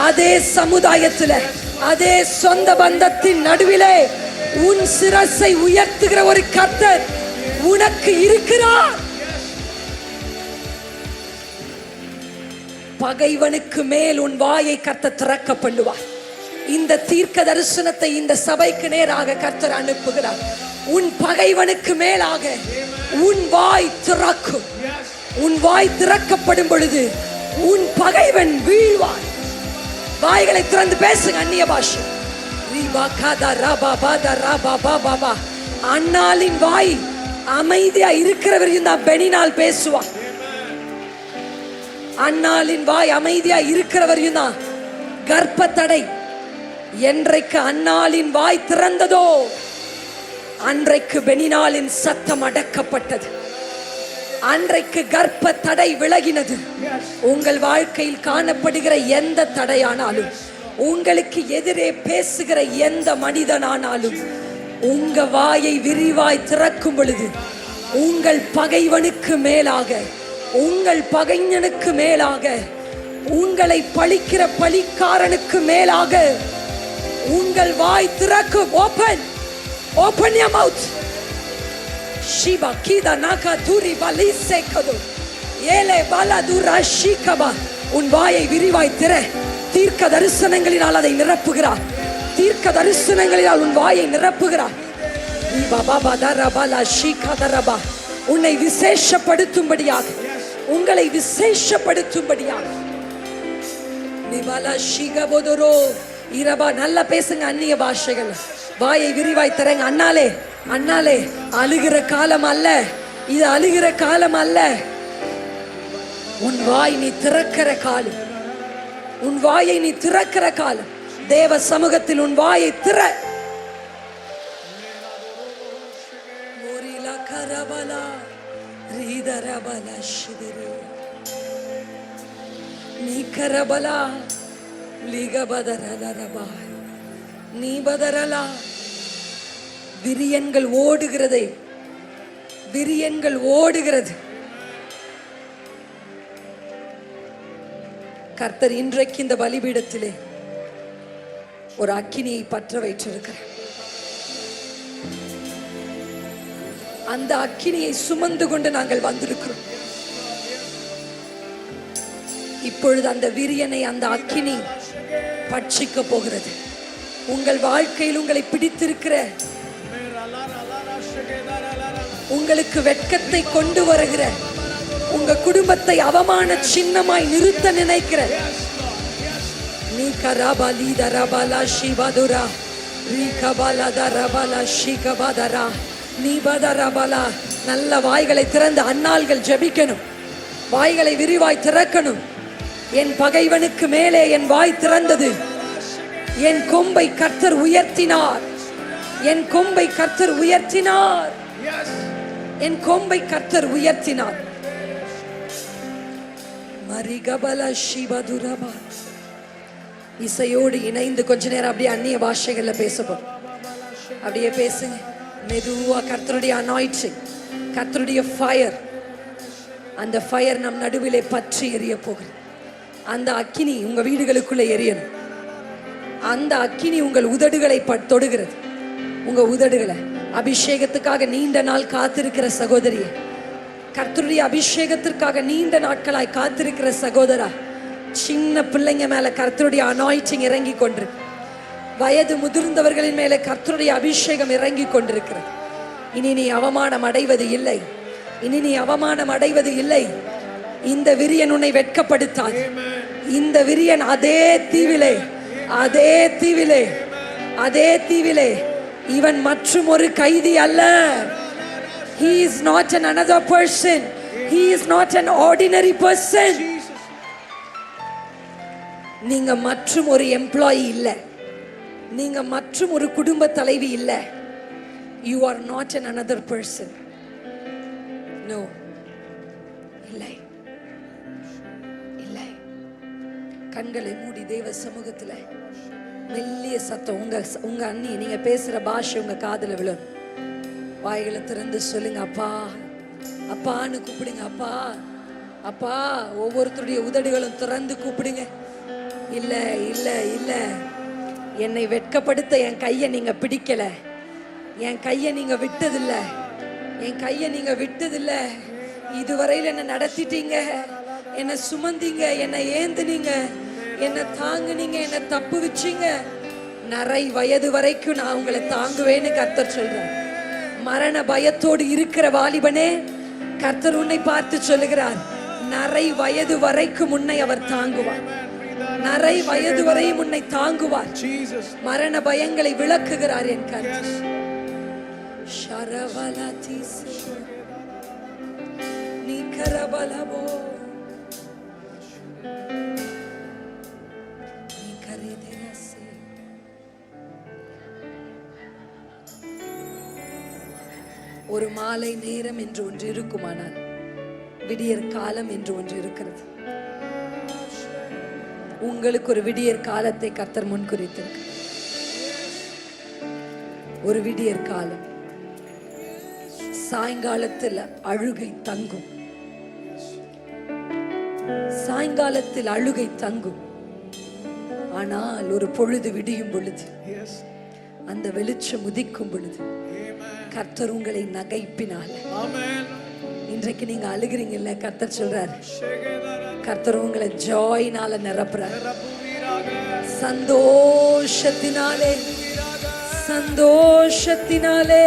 அதே சமுதாயத்துல, அதே சொந்த பந்தத்தின் நடுவிலே உன் சிரசை உயர்த்துகிற ஒரு கர்த்தர் உனக்கு இருக்கிறார். பகைவனுக்கு மேல் உன் வாயை கர்த்தர் திறக்க பண்ணுவார். இந்த தீர்க்க தரிசனத்தை இந்த சபைக்கு நேராக கர்த்தர் அனுப்புகிறார். உன் பகைவனுக்கு மேலாக உன் வாய் திறக்கும். உன் வாய் திறக்கப்படும் பொழுது உன் பகைவன் வீழ்வான். வாய்களை திறந்து பேசுங்க அந்நிய பாஷை. அன்னாளின் வாய் அமைதியா இருக்கிறவரையும் தான் பெனினால் பேசுவான். அன்னாளின் வாய் அமைதியா இருக்கிறவரையும் தான் கர்ப்ப தடை. என்றைக்கு அன்னாளின் வாய் திறந்ததோ அன்றைக்கு பெனினாலின் சத்தம் அடக்கப்பட்டது. அன்றைக்கு கர்ப்ப தடை விலகினது. உங்கள் வாழ்க்கையில் காணப்படுகிற எந்த தடையானாலும், உங்களுக்கு எதிரே பேசுகிற எந்த மனிதனானாலும், உங்க வாயை விரிவாய் திறக்கும் பொழுது உங்கள் பகைவனுக்கு மேலாக, உங்கள் பகைஞனுக்கு மேலாக, உங்களை பழிக்கிற பழிக்காரனுக்கு மேலாக உங்கள் வாய் திறக்கும். Open, open your mouth. Shiba kida naka turi balise kadu ஏலே பாலாதுரா ஷீகபா. உன் வாயை விரிவாய் திற. தீர்க்க தரிசனங்களினால் அதை நிரப்புகிறார். தீர்க்க தரிசனங்களினால் உன் வாயை நிரப்புகிறார். உன்னை விசேஷப்படுத்தும்படியாக, உங்களை விசேஷப்படுத்தும்படியாக. நல்லா பேசுங்க அந்நிய பாஷைகள். வாயை விரிவாய் தரங்க. அண்ணாலே, அண்ணாலே, அழுகிற காலம் அல்ல இது, அழுகிற காலம் அல்ல. உன் வாய் நீ திறக்கிற காலம், உன் வாயை நீ திறக்கிற காலம். தேவ சமூகத்தில் உன் வாயை திற. நீ பதறலா. விரியன்கள் ஓடுகிறதை, விரியன்கள் ஓடுகிறது. கர்த்தர் இன்றைக்கு இந்த பலிபீடத்திலே ஒரு அக்கினியை பற்ற வைத்திருக்கிறேன். அந்த அக்கினியை சுமந்து கொண்டு நாங்கள் வந்திருக்கிறோம். இப்பொழுது அந்த விரியனை அந்த அக்கினி பட்சிக்க போகிறது. உங்கள் வாழ்க்கையில் உங்களை பிடித்திருக்கிற, உங்களுக்கு வெட்கத்தை கொண்டு வருகிற, உங்க குடும்பத்தை அவமான சின்னமாய் நிறுத்த நினைக்கிற நீ கராபாலி தரபாலா சிவதுரா ரீ கபாலா தரபாலா ஷிகபாதரா நீ பதரபாலா. நல்ல வாய்களை திறந்து அன்னாள்கள் ஜெபிக்கணும். வாய்களை விரிவாய் திறக்கணும். என் பகைவனுக்கு மேலே என் வாய் திறந்தது. என் கொம்பை கர்த்தர் உயர்த்தினார். என் கொம்பை கர்த்தர் உயர்த்தினார். என் கொம்பை கர்த்தர் உயர்த்தினார். மரிகபல சிவதுரபா. இசையோடு இணைந்து கொஞ்ச நேரம் அப்படியே அந்நிய பாஷைகள்ல பேசப்போம். அப்படியே பேசுங்க மெதுவா. கர்த்தருடைய அனாயிண்டிங், கர்த்தருடைய ஃபயர், அந்த ஃபயர் நம் நடுவிலே பற்றி எரிய போகிறது. அந்த அக்கினி உங்க வீடுகளுக்குள்ளே எரியணும். அந்த அக்கினி உங்கள் உதடுகளை தொடுகிறது. உங்க உதடுகளை அபிஷேகத்துக்காக நீண்ட நாள் காத்திருக்கிற சகோதரியே, கர்த்தருடைய அபிஷேகத்திற்காக நீண்ட நாட்களாய் காத்திருக்கிற சகோதரா, சின்ன பிள்ளைங்க மேல கர்த்தருடைய அனாயிண்டிங் இறங்கி கொண்டிருக்கு. வயது முதிர்ந்தவர்களின் மேல கர்த்தருடைய அபிஷேகம் இறங்கி கொண்டிருக்கிறது. இனி நீ அவமானம் அடைவது இல்லை. இனி நீ அவமானம் அடைவது இல்லை. இந்த விரியன் உன்னை வெட்கப்படுத்தாது. இந்த விரியன் அதே தீவிலே, அதே தீவிலே, அதே தீவிலே. இவன் மற்றும் ஒரு கைதி அல்ல. He is not an another person. He is not an ordinary person. நீங்க மற்றும் ஒரு எம்ப்ளாயி இல்ல. நீங்க மற்றும் ஒரு குடும்ப தலைவி இல்ல. You are not an another person. No. இல்லை, இல்லை. கண்களை மூடி தேவ சமூகத்துல மெல்லிய சத்தம், உங்க அண்ணி நீங்க பேசுற பாஷை உங்க காதுல விழும். வாய்களை திறந்து சொல்லுங்க, அப்பா அப்பான்னு கூப்பிடுங்க. அப்பா அப்பா. ஒவ்வொருத்தருடைய உதடுகளும் திறந்து கூப்பிடுங்க. இல்ல இல்ல இல்ல, என்னை வெட்கப்படுத்த என் கையை நீங்க பிடிக்கல. என் கையை நீங்க விட்டதில்ல. என் கையை நீங்க விட்டதில்ல. இதுவரையில் என்ன நடத்திட்டீங்க, என்னை சுமந்தீங்க, என்னை ஏந்துனீங்க, என்னை தாங்குனீங்க, என்னை தப்பு வச்சீங்க. நரை வயது வரைக்கும் நான் உங்களை தாங்குவேன்னு கர்த்தர் சொல்றார். மரண பயத்தோடு இருக்கிற வாலிபனே, கர்த்தர் உன்னை பார்த்து சொல்லுகிறார், நரை வயது வரைக்கும் உன்னை அவர் தாங்குவார். நரை வயது வரையும் உன்னை தாங்குவார். மரண பயங்களை விளக்குகிறார் என் கர்த்தர். நீ கரபலமோ நீ கரேதேரசே. ஒரு மாலை நேரம் என்று ஒன்று இருக்குமானால் விடியற் காலம் என்று ஒன்று இருக்கிறது. உங்களுக்கு ஒரு விடியற் காலத்தை கர்த்தர் முன்குறித்திருக்கிறார். ஒரு விடியற் காலம். சாயங்காலத்தில் அழுகை தங்கும். சாயங்காலத்தில் அழுகை தங்கும். ஆனால் ஒரு பொழுது விடியும் பொழுது, அந்த வெளிச்சம் உதிக்கும் பொழுது கர்த்தர் உங்களை நகைப்பினால, இன்றைக்கு நீங்க அழுகிறீங்கல்ல, கர்த்தர் சொல்றார், கர்த்தர் உங்களை ஜாயினால நிரப்புறார். சந்தோஷத்தினாலே, சந்தோஷத்தினாலே.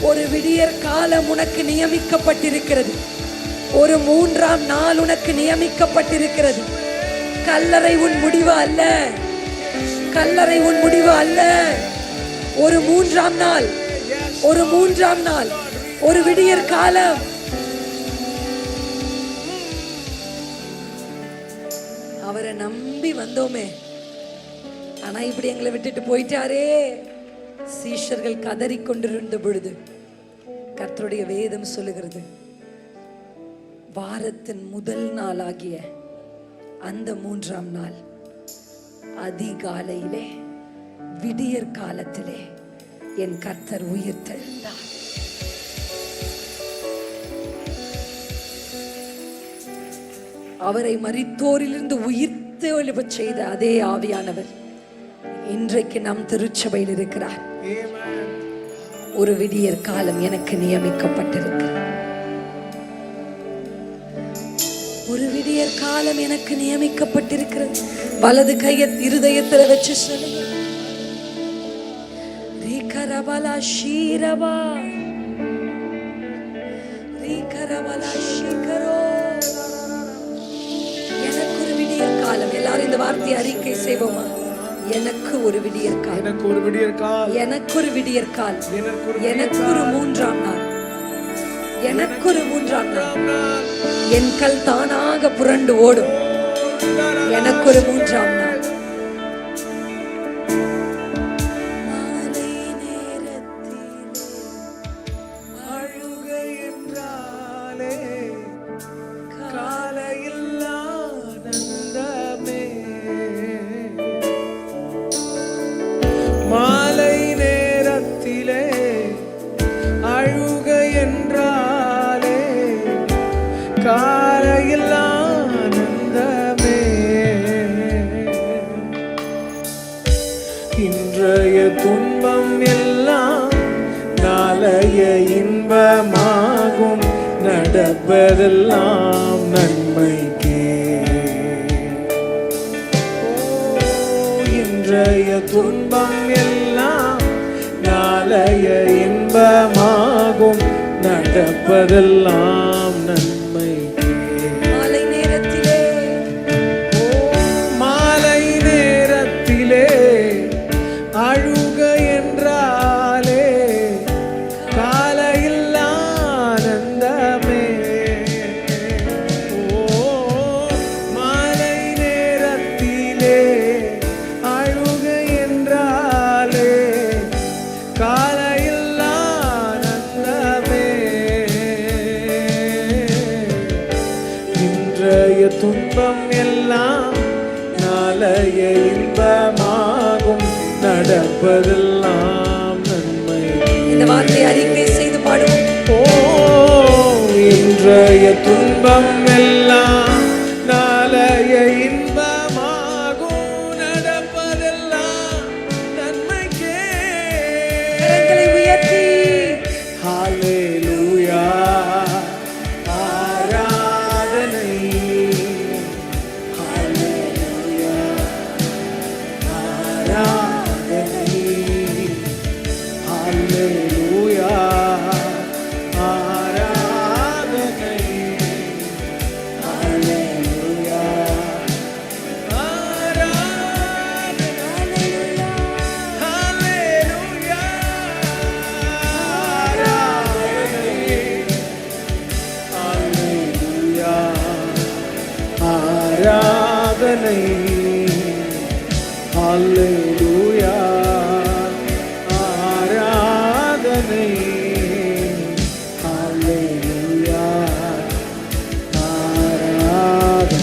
ஒரு விடியற் காலம் உனக்கு நியமிக்கப்பட்டிருக்கிறது. ஒரு 3ஆம் நாள் உனக்கு நியமிக்கப்பட்டிருக்கிறது. கல்லறை உன் முடிவு அல்ல. கல்லறை உன் முடிவு அல்ல. ஒரு 3ஆம் நாள், ஒரு 3ஆம் நாள், ஒரு விடியற் காலம். அவரை நம்பி வந்தோமே, ஆனா இப்படி எங்களை விட்டுட்டு போயிட்டாரே. சீஷர்கள் கதறிக்கொண்டிருந்த பொழுது கர்த்தருடைய வேதம் சொல்லுகிறது, வாரத்தின் முதல் நாளாகிய அந்த 3ஆம் நாள் அதிகாலையிலே, விடியற் காலத்திலே என் கர்த்தர் உயிர்த்தெழுந்தார். அவரை மரித்தோரிலிருந்து உயிர்த்தெழும்பச் செய்த அதே ஆவியானவர் இன்றைக்கு நம் திருச்சபையில் இருக்கிறார். Amen. ஒரு விடியற் காலம் எனக்கு நியமிக்கப்பட்டிருக்கிறது. ஒரு விடியற் காலம் எனக்கு நியமிக்கப்பட்டிருக்கிறது. வலது கையை இருதயத்தில் வச்சு சொல்லுங்க. ரீகரபலா ஷீரபா ரீகரபலா ஷீகரோ. எனக்கு ஒரு விடியற் காலம். எல்லாரும் இந்த வார்த்தையை அறிக்கை செய்வோமா? எனக்கு ஒரு விடியற் காலம். எனக்கு ஒரு விடியற் காலம். எனக்கு ஒரு விடியற் காலம். எனக்கு ஒரு மூன்றாம் நாள். எனக்கு ஒரு மூன்றாம் நாள். என் கல் தானாக புரண்டு ஓடும். எனக்கு ஒரு மூன்றாம் நாள். மாலை நேரத்திலே அழுகை என்றாலே காலையில் ஆனந்தமே. மாலை நேரத்திலே அழுகை என்றாலே காலையில் ஆனந்தமே. இன்றைய துன்பம் எல்லாம் நாளைய இன்பமாகும். நடப்பதெல்லாம் நன்மைக்கே. இன்றைய துன்பம் எல்லாம் நாளைய இன்பமாகும். நடப்பதெல்லாம் நன்மைக்கே. மாலை நேரத்திலே மாலை நேரத்திலே அழுகை என்றாலே காலையில் ஆனந்தமே. மாலை நேரத்திலே அழுகை என்றாலே காலையில் ஆனந்தமே. இன்றைய துன்பம் எல்லாம் நாளைய இன்பமாகும். நடப்பதெல்லாம் நன்மை. இந்த வார்த்தை அறிக்கை செய்து பாடுவோம். இன்றைய துன்பம் எல்லாம் நாளைய இன்பமாகும். நடப்பதெல்லாம் நன்மைக்கே. கரங்களை உயர்த்தி ஹல்லேலூயா. ஆராதனை. ஹல்லேலூயா. ஆராதனை. ஹல்லேலூயா. ஆராதனை. ஹல்லேலூயா. ஆராதனை. ஹல்லேலூயா. ஆராதனை. ஹல்லேலூயா. ஆராதனை. ஹல்லேலூயா. ஆராதனை.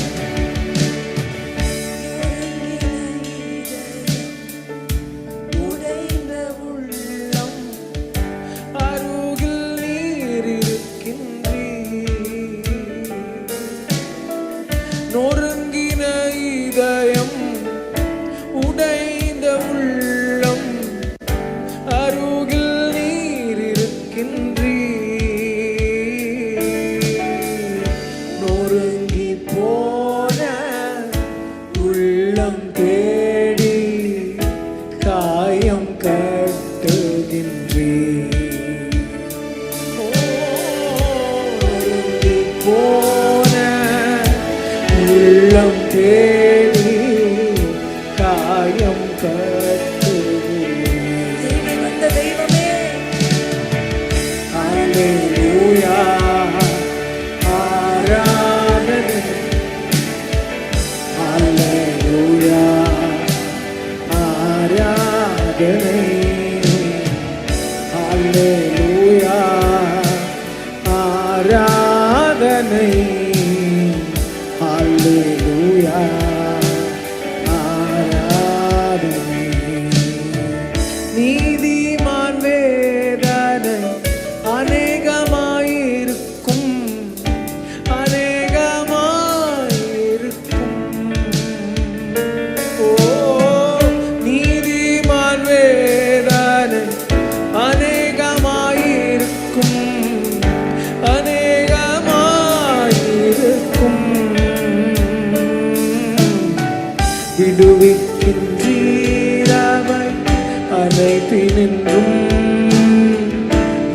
உடைந்த உள்ளம் அருகில் நீர் இருக்கின்றீர். நொறுங்கின இதயம் உடைந்த உள்ளம் அருகில் நீர் இருக்கின்றீர். நொறுங்கி போன உள்ளம் தேடி காயம் கட்டுகின்றீர். நொறுங்கி போன உள்ளம் தேடி காயம் கட்டுகின்றீர். தேடி வந்த தெய்வமே ஹல்லேலூயா. ஆராதனை. ஹல்லேலூயா. ஆராதனை. ஹல்லேலூயா. ஆராதனை. ஹல்லேலூயா. ஆராதனை. நீதிமான் வேதனை அநேகமாயிருக்கும். அநேகமாயிருக்கும். ஓ நீதி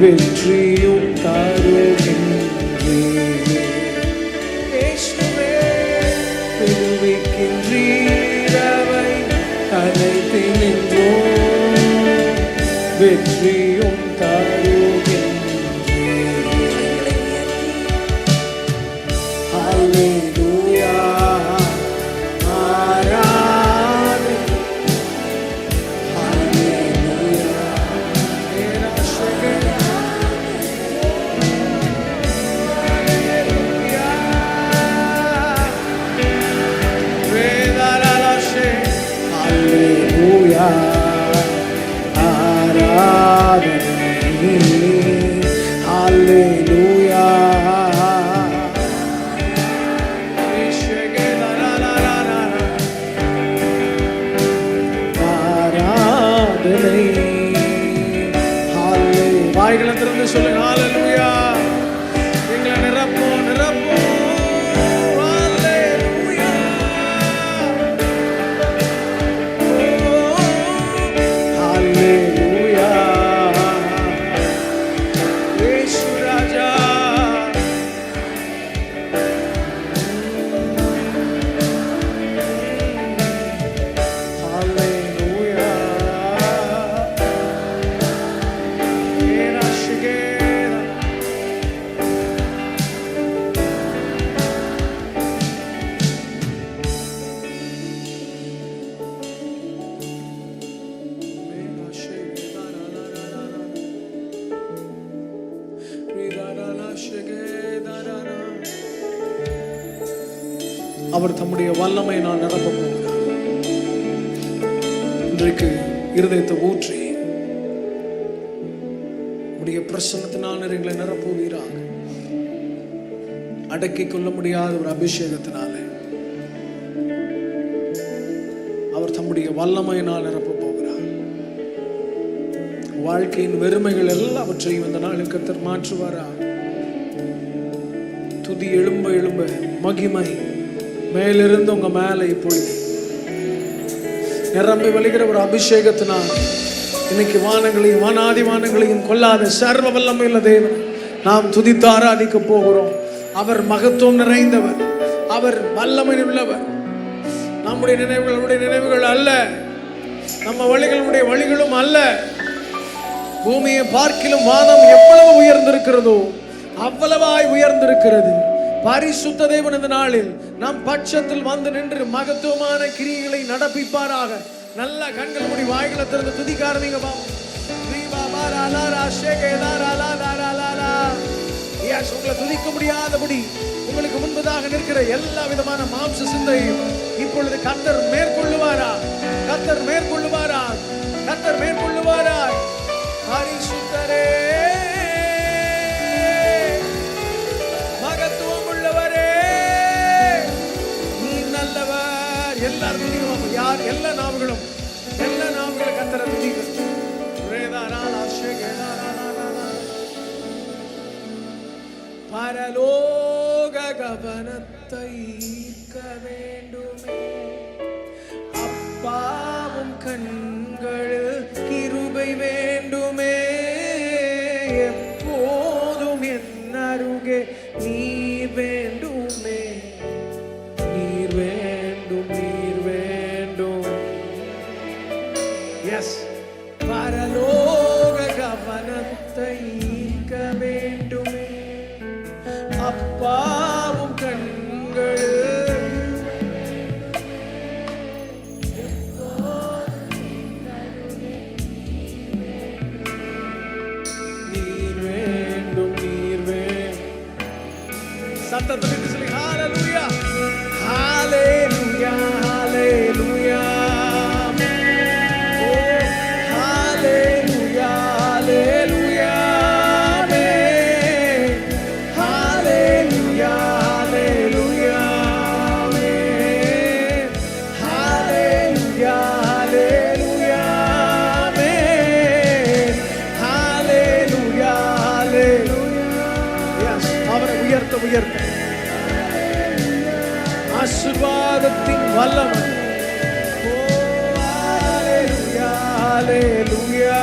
வெற்றியும் தருகின்றே. இயேசுவே விடுவிக்கின்றீரவை அனைத்து நின்றோம் வெற்றியும் தருகின்றே. ஹல்லேலூயா ஆராதனை. ஹல்லேலூயா ஏராசகே. ஹல்லேலூயா வேதாராசே. ஹல்லேலூயா ஆராதனை. ஹல்லேலூயா வாய்களை திறந்து சொல்லுங்க. ஹல்லேலூயா. எங்களை நிரப்போம் நிரப்போம். ஹல்லேலூயா. ஹல்லேலூயா. இயேசு ராஜா. ஹல்லேலூயா. அவர் தம்முடைய வல்லமை நான் நிரப்ப போகிறார். இன்றைக்கு இருதயத்தை ஊற்றி உடைய பிரசன்னத்தினால் எங்களை நிரப்புவீராக. அடக்கிக் கொள்ள முடியாத ஒரு அபிஷேகத்தினாலே அவர் தம்முடைய வல்லமையினால் நிரப்ப போகிறார். வாழ்க்கையின் வெறுமைகள் எல்லாவற்றையும் இந்த நாளில் கர்த்தர் மாற்றுவாரா. துதி எழும்ப எழும்ப மகிமை மேலிருந்து உங்க மேல இப்பொழுது நிரம்பி வழிகிற ஒரு அபிஷேகத்தினால் இன்னைக்கு வானங்களையும் வானாதி வானங்களையும் கொல்லாத சர்வ வல்லமையுள்ள தேவன் நாம் துதித்து ஆராதிக்க போகிறோம். அவர் மகத்துவம் நிறைந்தவர், அவர் வல்லமை உள்ளவர். நம்முடைய நினைவுகள் அல்ல, நம்ம வழிகளுடைய வழிகளும் அல்ல. பூமியை பார்க்கிலும் வானம் எவ்வளவு உயர்ந்திருக்கிறதோ அவ்வளவாய் உயர்ந்திருக்கிறது. பரிசுத்த தேவன் இந்த நாளில் நம் பட்சத்தில் வந்து நின்று மகத்துவமான கிரியைகளை நடப்பிப்பாராக. நல்ல கண்கள் மூடி வாய்களை திறந்து துதிக்க ஆரம்பிங்க. உங்களை துதிக்க முடியாதபடி உங்களுக்கு முன்பதாக நிற்கிற எல்லா விதமான மாம்ச சிந்தையும் இப்பொழுது கர்த்தர் மேற்கொள்ளுவாரா, கர்த்தர் மேற்கொள்ளுவாரா, கர்த்தர் மேற்கொள்ளுவாரா. பரிசுத்தரே, மகத்துவம் உள்ளவரே, நீ நல்லவர். எல்லாரும் துதிக்கணும். யார் எல்லா நாவுகளும் கர்த்தரை துதிக்கணும். பரலோக கவனத்தை ஈர்க்க வேண்டுமே, அப்பாவும் கண்கள் கிருபை வேண்டுமே, எப்போதும் என் அருகே நீர் வேண்டுமே, நீர் வேண்டும், நீர் வேண்டும். எஸ், பரலோக கவனத்தை ஈர்க்க வேண்டுமே, அப்பாவும் கண்கள் நீர் வேண்டும், நீர் வேண்டும். சத்தத்தை சொல்லி ஹல்லேலூயா, ஹல்லேலூயா, ஹல்லேலூயா. உயர்த்த ஆசீர்வாதத்தின் வல்லமை. ஹல்லேலூயா, ஹல்லேலூயா,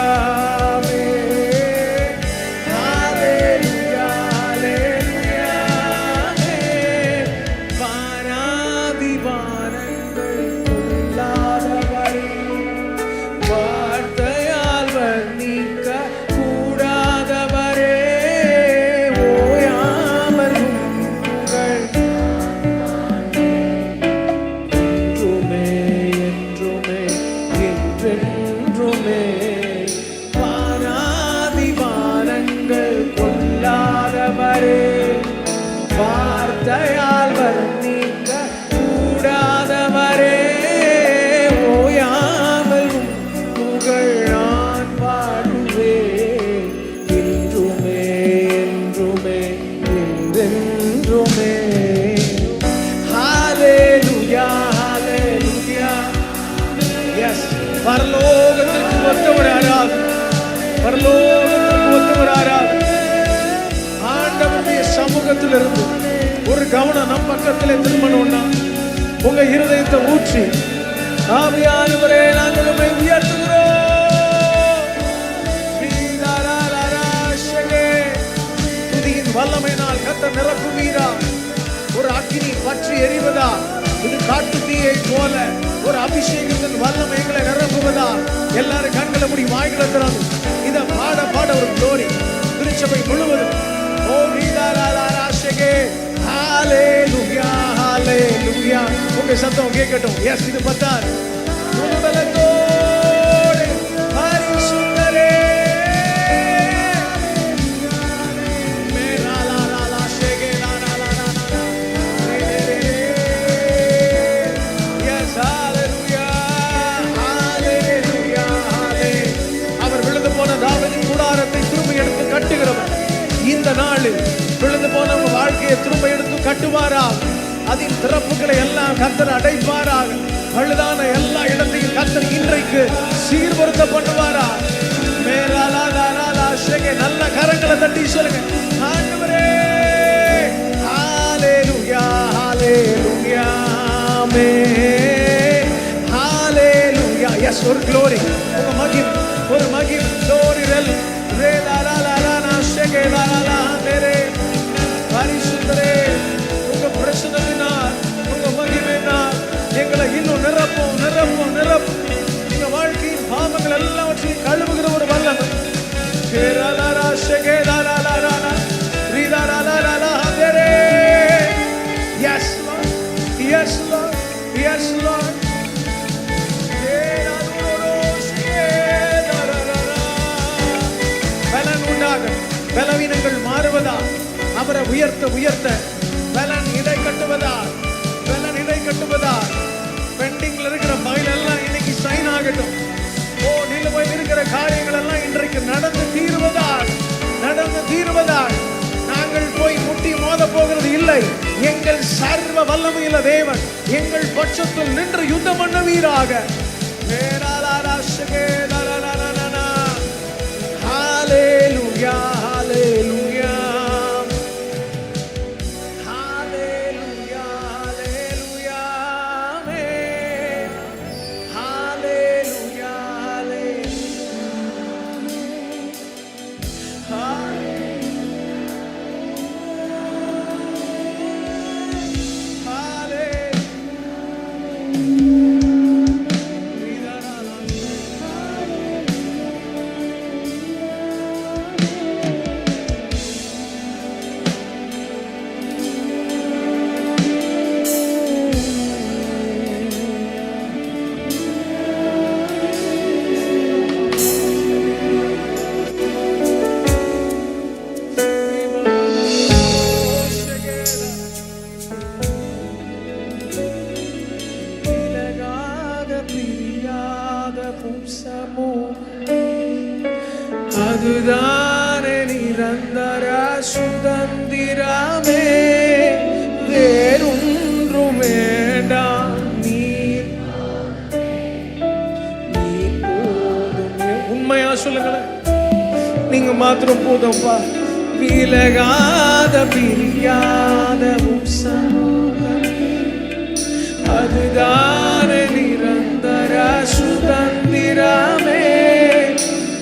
பரலோகத்திற்கு ஒத்துவராராக ஆண்டவருடைய சமூகத்தில் இருந்து ஒரு கவனம் நம் பக்கத்திலே திரும்பணும்னா உங்க இருதயத்தை ஊற்றி ஆவியானவரே நாங்கள் உம்மை உயர்த்துகிறோம். துதியின் வல்லமையினால் கர்த்தர் நிரப்புவீரா. ஒரு அக்கினி பற்றி எரிவதா, இது காட்டு தீயை போல ஒரு அபிஷேகத்தின் வல்லமை எங்களை நிரப்புவதா. எல்லாரும் கண்களை மூடி வாய்களை திறந்து இதை பாட பாட ஒரு glory திருச்சபை முழுவதும். ஓ ரீதாராராஷகே ஹalleluya ஹalleluya. உங்க சத்தம் கேட்கட்டும். எஸ், இது பத்தாது. முழுபலத்தோடு பரிசுத்தரே மேலாலாலாஷகே லாலாலாலாலா. எஸ், ஹalleluya ஹalleluya ஹalleluya. அவர் விழுந்து போன தாவீதின் கூடாரத்தை திரும்ப எடுத்து கட்டுகிறவர். இந்த நாளில் விழுந்து போன உங்க வாழ்க்கையை திரும்ப எடுத்து கட்டுவாராக. அதின் திறப்புகளை எல்லாம் கர்த்தர் அடைப்பாராக. பழுதான எல்லா இடத்தையும் கர்த்தர் இன்றைக்கு சீர்படுத்த பண்ணுவாரா. மேலாலாலாலாஷகே. நல்ல கரங்களை தட்டி சொல்லுங்க, ஆண்டவரே ஹalleluya ஹalleluya ஆமென் ஹalleluya. எஸ், ஒரு glory, ஒரு மகிமை, ஒரு மகிமை. glory ரெல் ரே லாலாலாலாஷகே லாலாலாஹரே. பரிசுத்தரே, உங்க பிரசன்னத்தினால் உங்க மகிமையினால் எங்களை இன்னும் நிரப்பும் நிரப்பும் நிரப்பும். எங்க வாழ்க்கையின் பாவங்கள் எல்லாவற்றையும் கழுவுகிற ஒரு வல்லமை. Yes, Lord. Yes, Lord. Yes, Lord. பலன் உண்டாக, பலவீனங்கள் மாறுவதா, அவரை உயர்த்த உயர்த்த பலன் இடை கட்டுவதா, பலன் இடை கட்டுவதா. பெண்டிங்ல இருக்கிற ஃபைல் எல்லாம் இன்னைக்கு சைன் ஆகட்டும். ஓ, நிலுவையில் இருக்கிற காரியங்கள் எல்லாம் இன்றைக்கு நடந்து தீருவதால் நடந்து தீருவதால் நாங்கள் போய் முட்டி மோத போகிறது இல்லை. எங்கள் சர்வ வல்லமையுள்ள தேவன் எங்கள் பட்சத்தில் நின்று யுத்தம் பண்ணுவீராக. ஹalleluya ஹalleluya ஹalleluya ஹalleluya ஆமென் ஹalleluya அதுதானே நிரந்தர சுதந்திரமே, வேறொன்றும் வேண்டாம். நீர் போதும். உண்மையா சொல்லுங்களேன், நீங்க மாத்திரம் போதும்பா. விலகாத பிரியாத சமூகம், அதுதானே நிரந்தர சுதந்திரமே,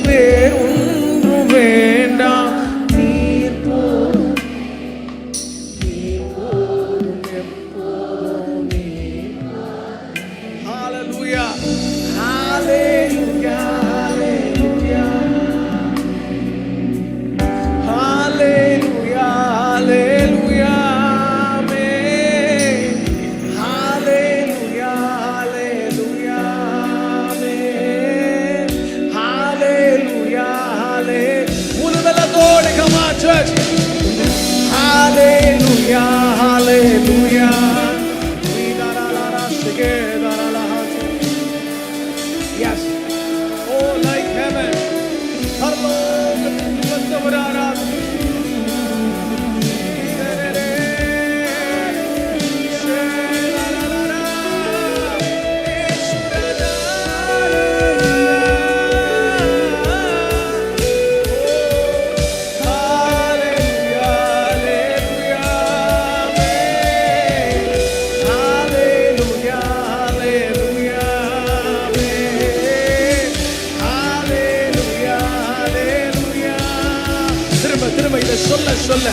வேறொன்று வேண்டாம். நீர் போதும், நீர் போதும், எப்போதும் நீர் போதும். ஹalleluya ஹalleluya ஹalleluya ஹalleluya ஹalleluya ஆமென் ஹalleluya ஹalleluya ஆமென் இதை சொல்ல சொல்ல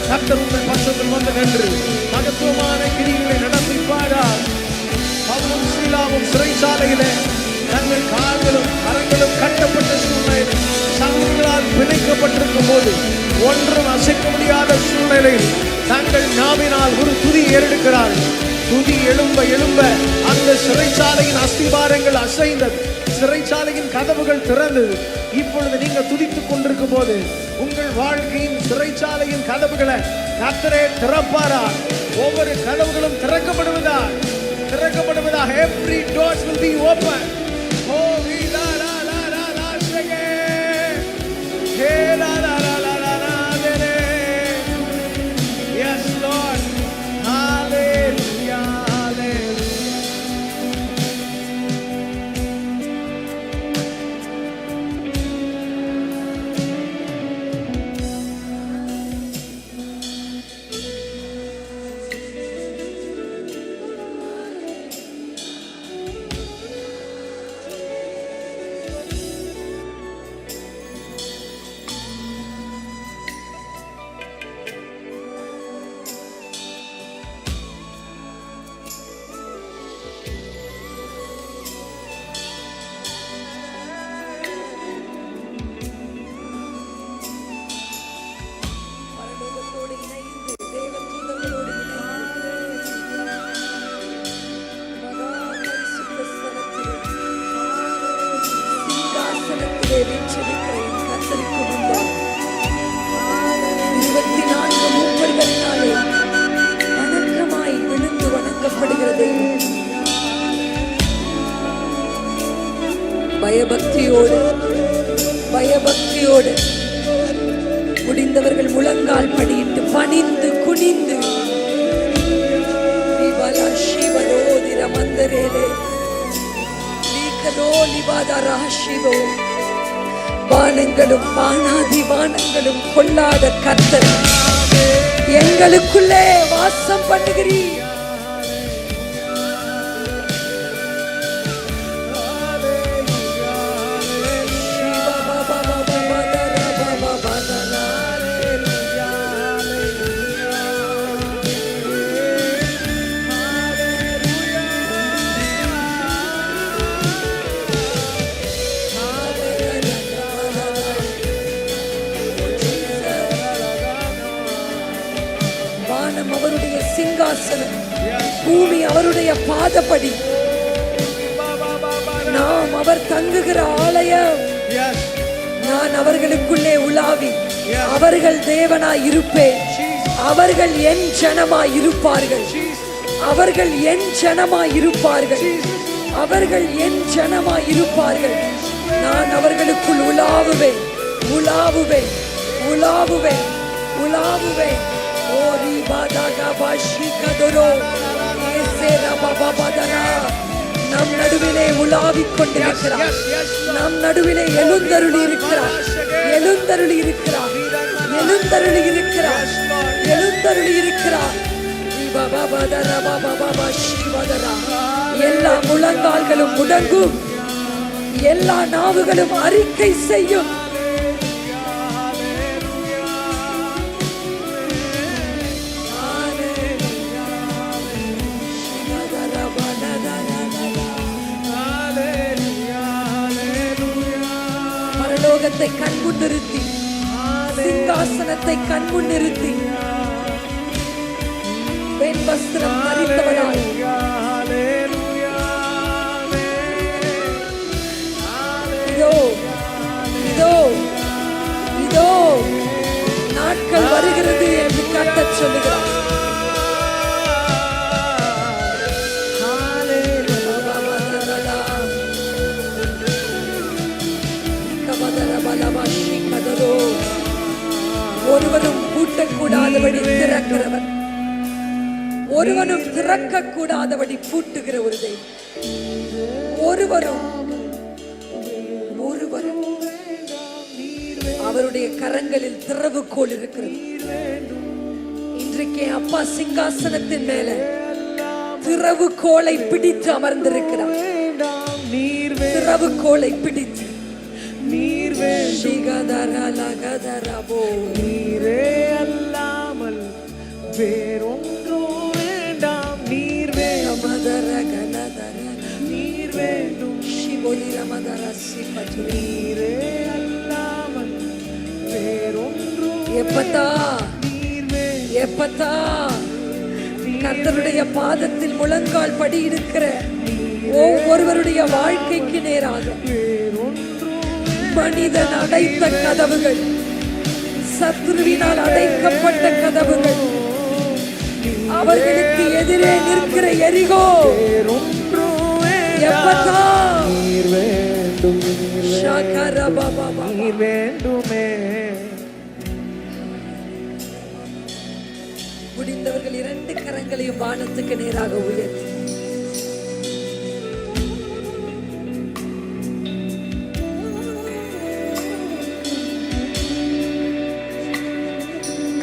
கர்த்தர் உங்கள் பட்சத்தில் வந்து நின்று மகத்துவமான கிரிகளை நடப்பிப்பாரார். பவுலும் சீலாவும் சிறைச்சாலையிலே தங்கள் கால்களும் கரங்களும் கட்டப்பட்ட சூழ்நிலையில் சங்கிலிகளால் பிணைக்கப்பட்டிருக்கும் போது ஒன்றும் அசைக்க முடியாத சூழ்நிலையில் தங்கள் நாவினால் ஒரு துதி ஏறெடுக்கிறார்கள். துதி எழும்ப எழும்ப அந்த சிறைச்சாலையின் அஸ்திபாரங்கள் அசைந்தது, சிறைச்சாலையின் கதவுகள் திறந்தது. இப்பொழுது நீங்க துதித்துக் கொண்டிருக்கும் போது உங்கள் வாழ்க்கையின் சிறைச்சாலையின் கதவுகளை கர்த்தரே திறப்பாரா. ஒவ்வொரு கதவுகளும் திறக்கப்படுவதாக. Every doors will be open. Oh, we la la la la la shake. Hey la la la la la la de. Yes, Lord. Hallelujah. Hallelujah. பரலோகத்தோடு இணைந்து தேவதூதர்களோடு இணைந்து மகா பரிசுத்த ஸ்தலத்திலே சிங்காசனத்திலே வீற்றிருக்கிற என் கர்த்தருக்கு முன்பாக 24 மூப்பர்களினாலே வணக்கமாய் விழுந்து வணங்கப்படுகிற தெய்வம். பயபக்தியோடு முடிந்தவர்கள் முழங்கால் படியிட்டு பணிந்து குனிந்து வானங்களும் வானாதி வானங்களும் கொள்ளாத கர்த்தர் எங்களுக்குள்ளே வாசம் பண்ணுகிறீர். வானம் அவருடைய சிங்காசனம், பூமி அவருடைய பாதப்படி, நாம் அவர் தங்குகிற ஆலயம். நான் அவர்களுக்குள்ளே உலாவி அவர்கள் தேவனாய் இருப்பேன், அவர்கள் என் ஜனமாய் இருப்பார்கள், அவர்கள் என் ஜனமாய் இருப்பார்கள், அவர்கள் என் ஜனமாய் இருப்பார்கள். நான் அவர்களுக்குள் உலாவுவேன் உலாவுவேன் உலாவுவேன் உலாவுவேன். ஓரி பாதகா பாஷி கதரோ ஏசேரா பாபா பாதரா. நம் நடுவிலே உலாவிக் கொண்டிருக்கிறார், நம் நடுவிலே எழுந்தருளி இருக்கிறார், எழுந்தருளி இருக்கிறார், எழுந்தருளி இருக்கிறார், எழுந்தருளி இருக்கிறார். எல்லா முழங்கால்களும் முடங்கும், எல்லா நாவுகளும் அறிக்கை செய்யும். பரலோகத்தை கண்முன் நிறுத்தி, சிங்காசனத்தை கண்முன் நிறுத்தி, பெண் வஸ்திரம் தரித்தவராய் இதோ இதோ இதோ நாட்கள் வருகிறது என்று கர்த்தர் சொல்லுகிறார். ஒருவரும் பூட்டக்கூடாதபடி திறக்கிறவர், ஒருவனும் திறக்க கூடாதபடி பூட்டுகிற ஒரு தெய்வம். ஒருவரும் ஒருவரும் அவருடைய கரங்களில் திறவுகோல் இருக்கிறது. இன்றைக்கே அப்பா சிங்காசனத்தின் மேல திறவுகோலை பிடித்து அமர்ந்திருக்கிறார். திறவுகோலை பிடித்து நீர் எப்பத்தா எப்பத்தா கர்த்தருடைய பாதத்தில் முழங்கால் படி இருக்கிற ஒவ்வொருவருடைய வாழ்க்கைக்கு நேராக மனிதன் அடைத்த கதவுகள், சத்துருவினால் அடைக்கப்பட்ட கதவுகள், அவர்களுக்கு எதிரே நிற்கிற எரிகோ எப்பத்தா வேண்டுமே. முடிந்தவர்கள் 2 கரங்களையும் வானத்துக்கு நேராக உயர்த்தி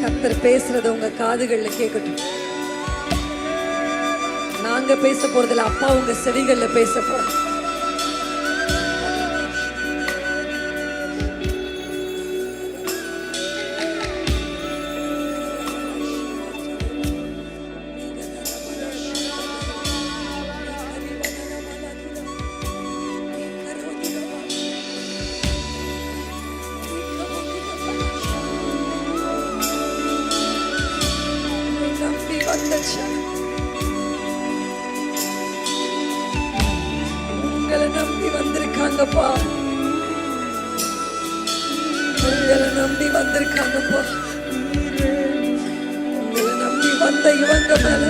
கர்த்தர் பேசுறத உங்க காதுகள்ல கேட்கட்டும். நாங்க பேச போறதுல அப்பா உங்க செவிகள்ல பேச போறோம். உங்களை நம்பி வந்திருக்காங்கப்பா, உங்களை நம்பி வந்திருக்காங்கப்பா. உங்களை நம்பி வந்த இவங்க மேல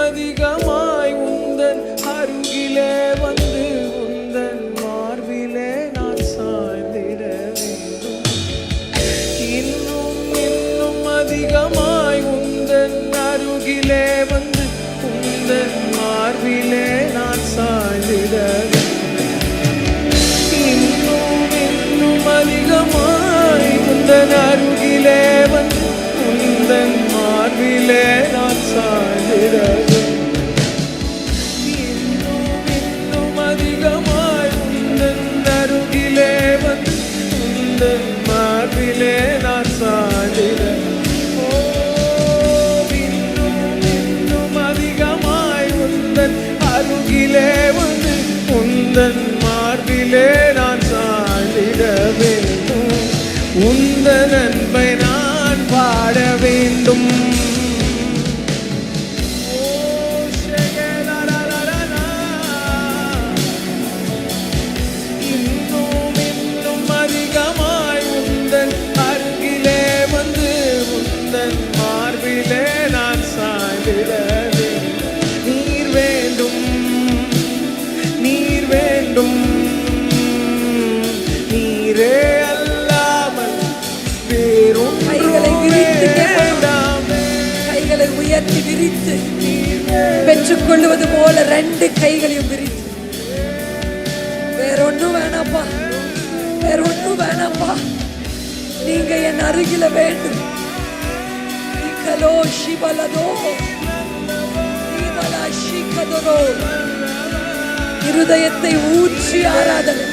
அதிகமாய் உந்தன் அருகிலே வந்து உந்தன் மார்பிலே நான் சாய்ந்திட வேண்டும். இன்னும் இன்னும் அதிகமாய் உந்தன் அருகிலே வந்து உந்தன் மார்பிலே நான் சாய்ந்திட வேண்டும். இன்னும் இன்னும் அதிகமாய் உந்தன் அருகிலே வந்து உந்தன் மார்பிலே நான் சாய்ந்திட வேண்டும். மார்பிலே நான் சாய்ந்திட இன்னும் அதிகமாய் உந்தன் அருகிலே வந்து உந்தன் மார்பிலே நான் சாய்ந்திட வேண்டும். உந்தன் அன்பை நான் பாட வேண்டும். நீர் வேண்டும், நீர் வேண்டும், நீரே அல்லாமல் வேறும் கைகளை உயர்த்தி விரித்து பெற்றுக்கொள்வது போல 2 கைகளையும் விரித்து, வேறொன்னும் வேணாப்பா, வேறொன்னும் வேணாப்பா, நீங்க என் அருகில வேண்டும். இருதயத்தை ஊற்றி ஆராதனை.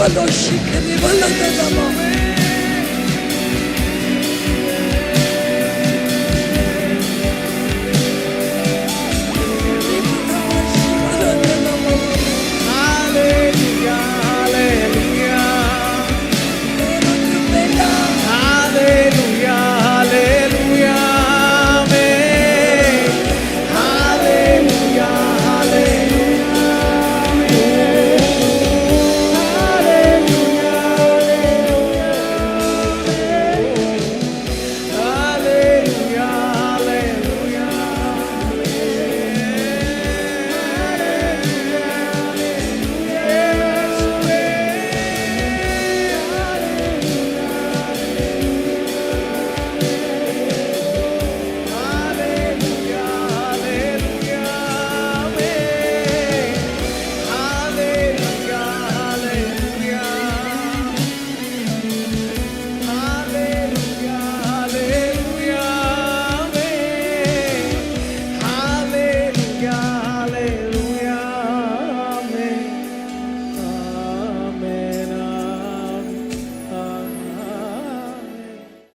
பலோஷிக்கரி வல்லதமா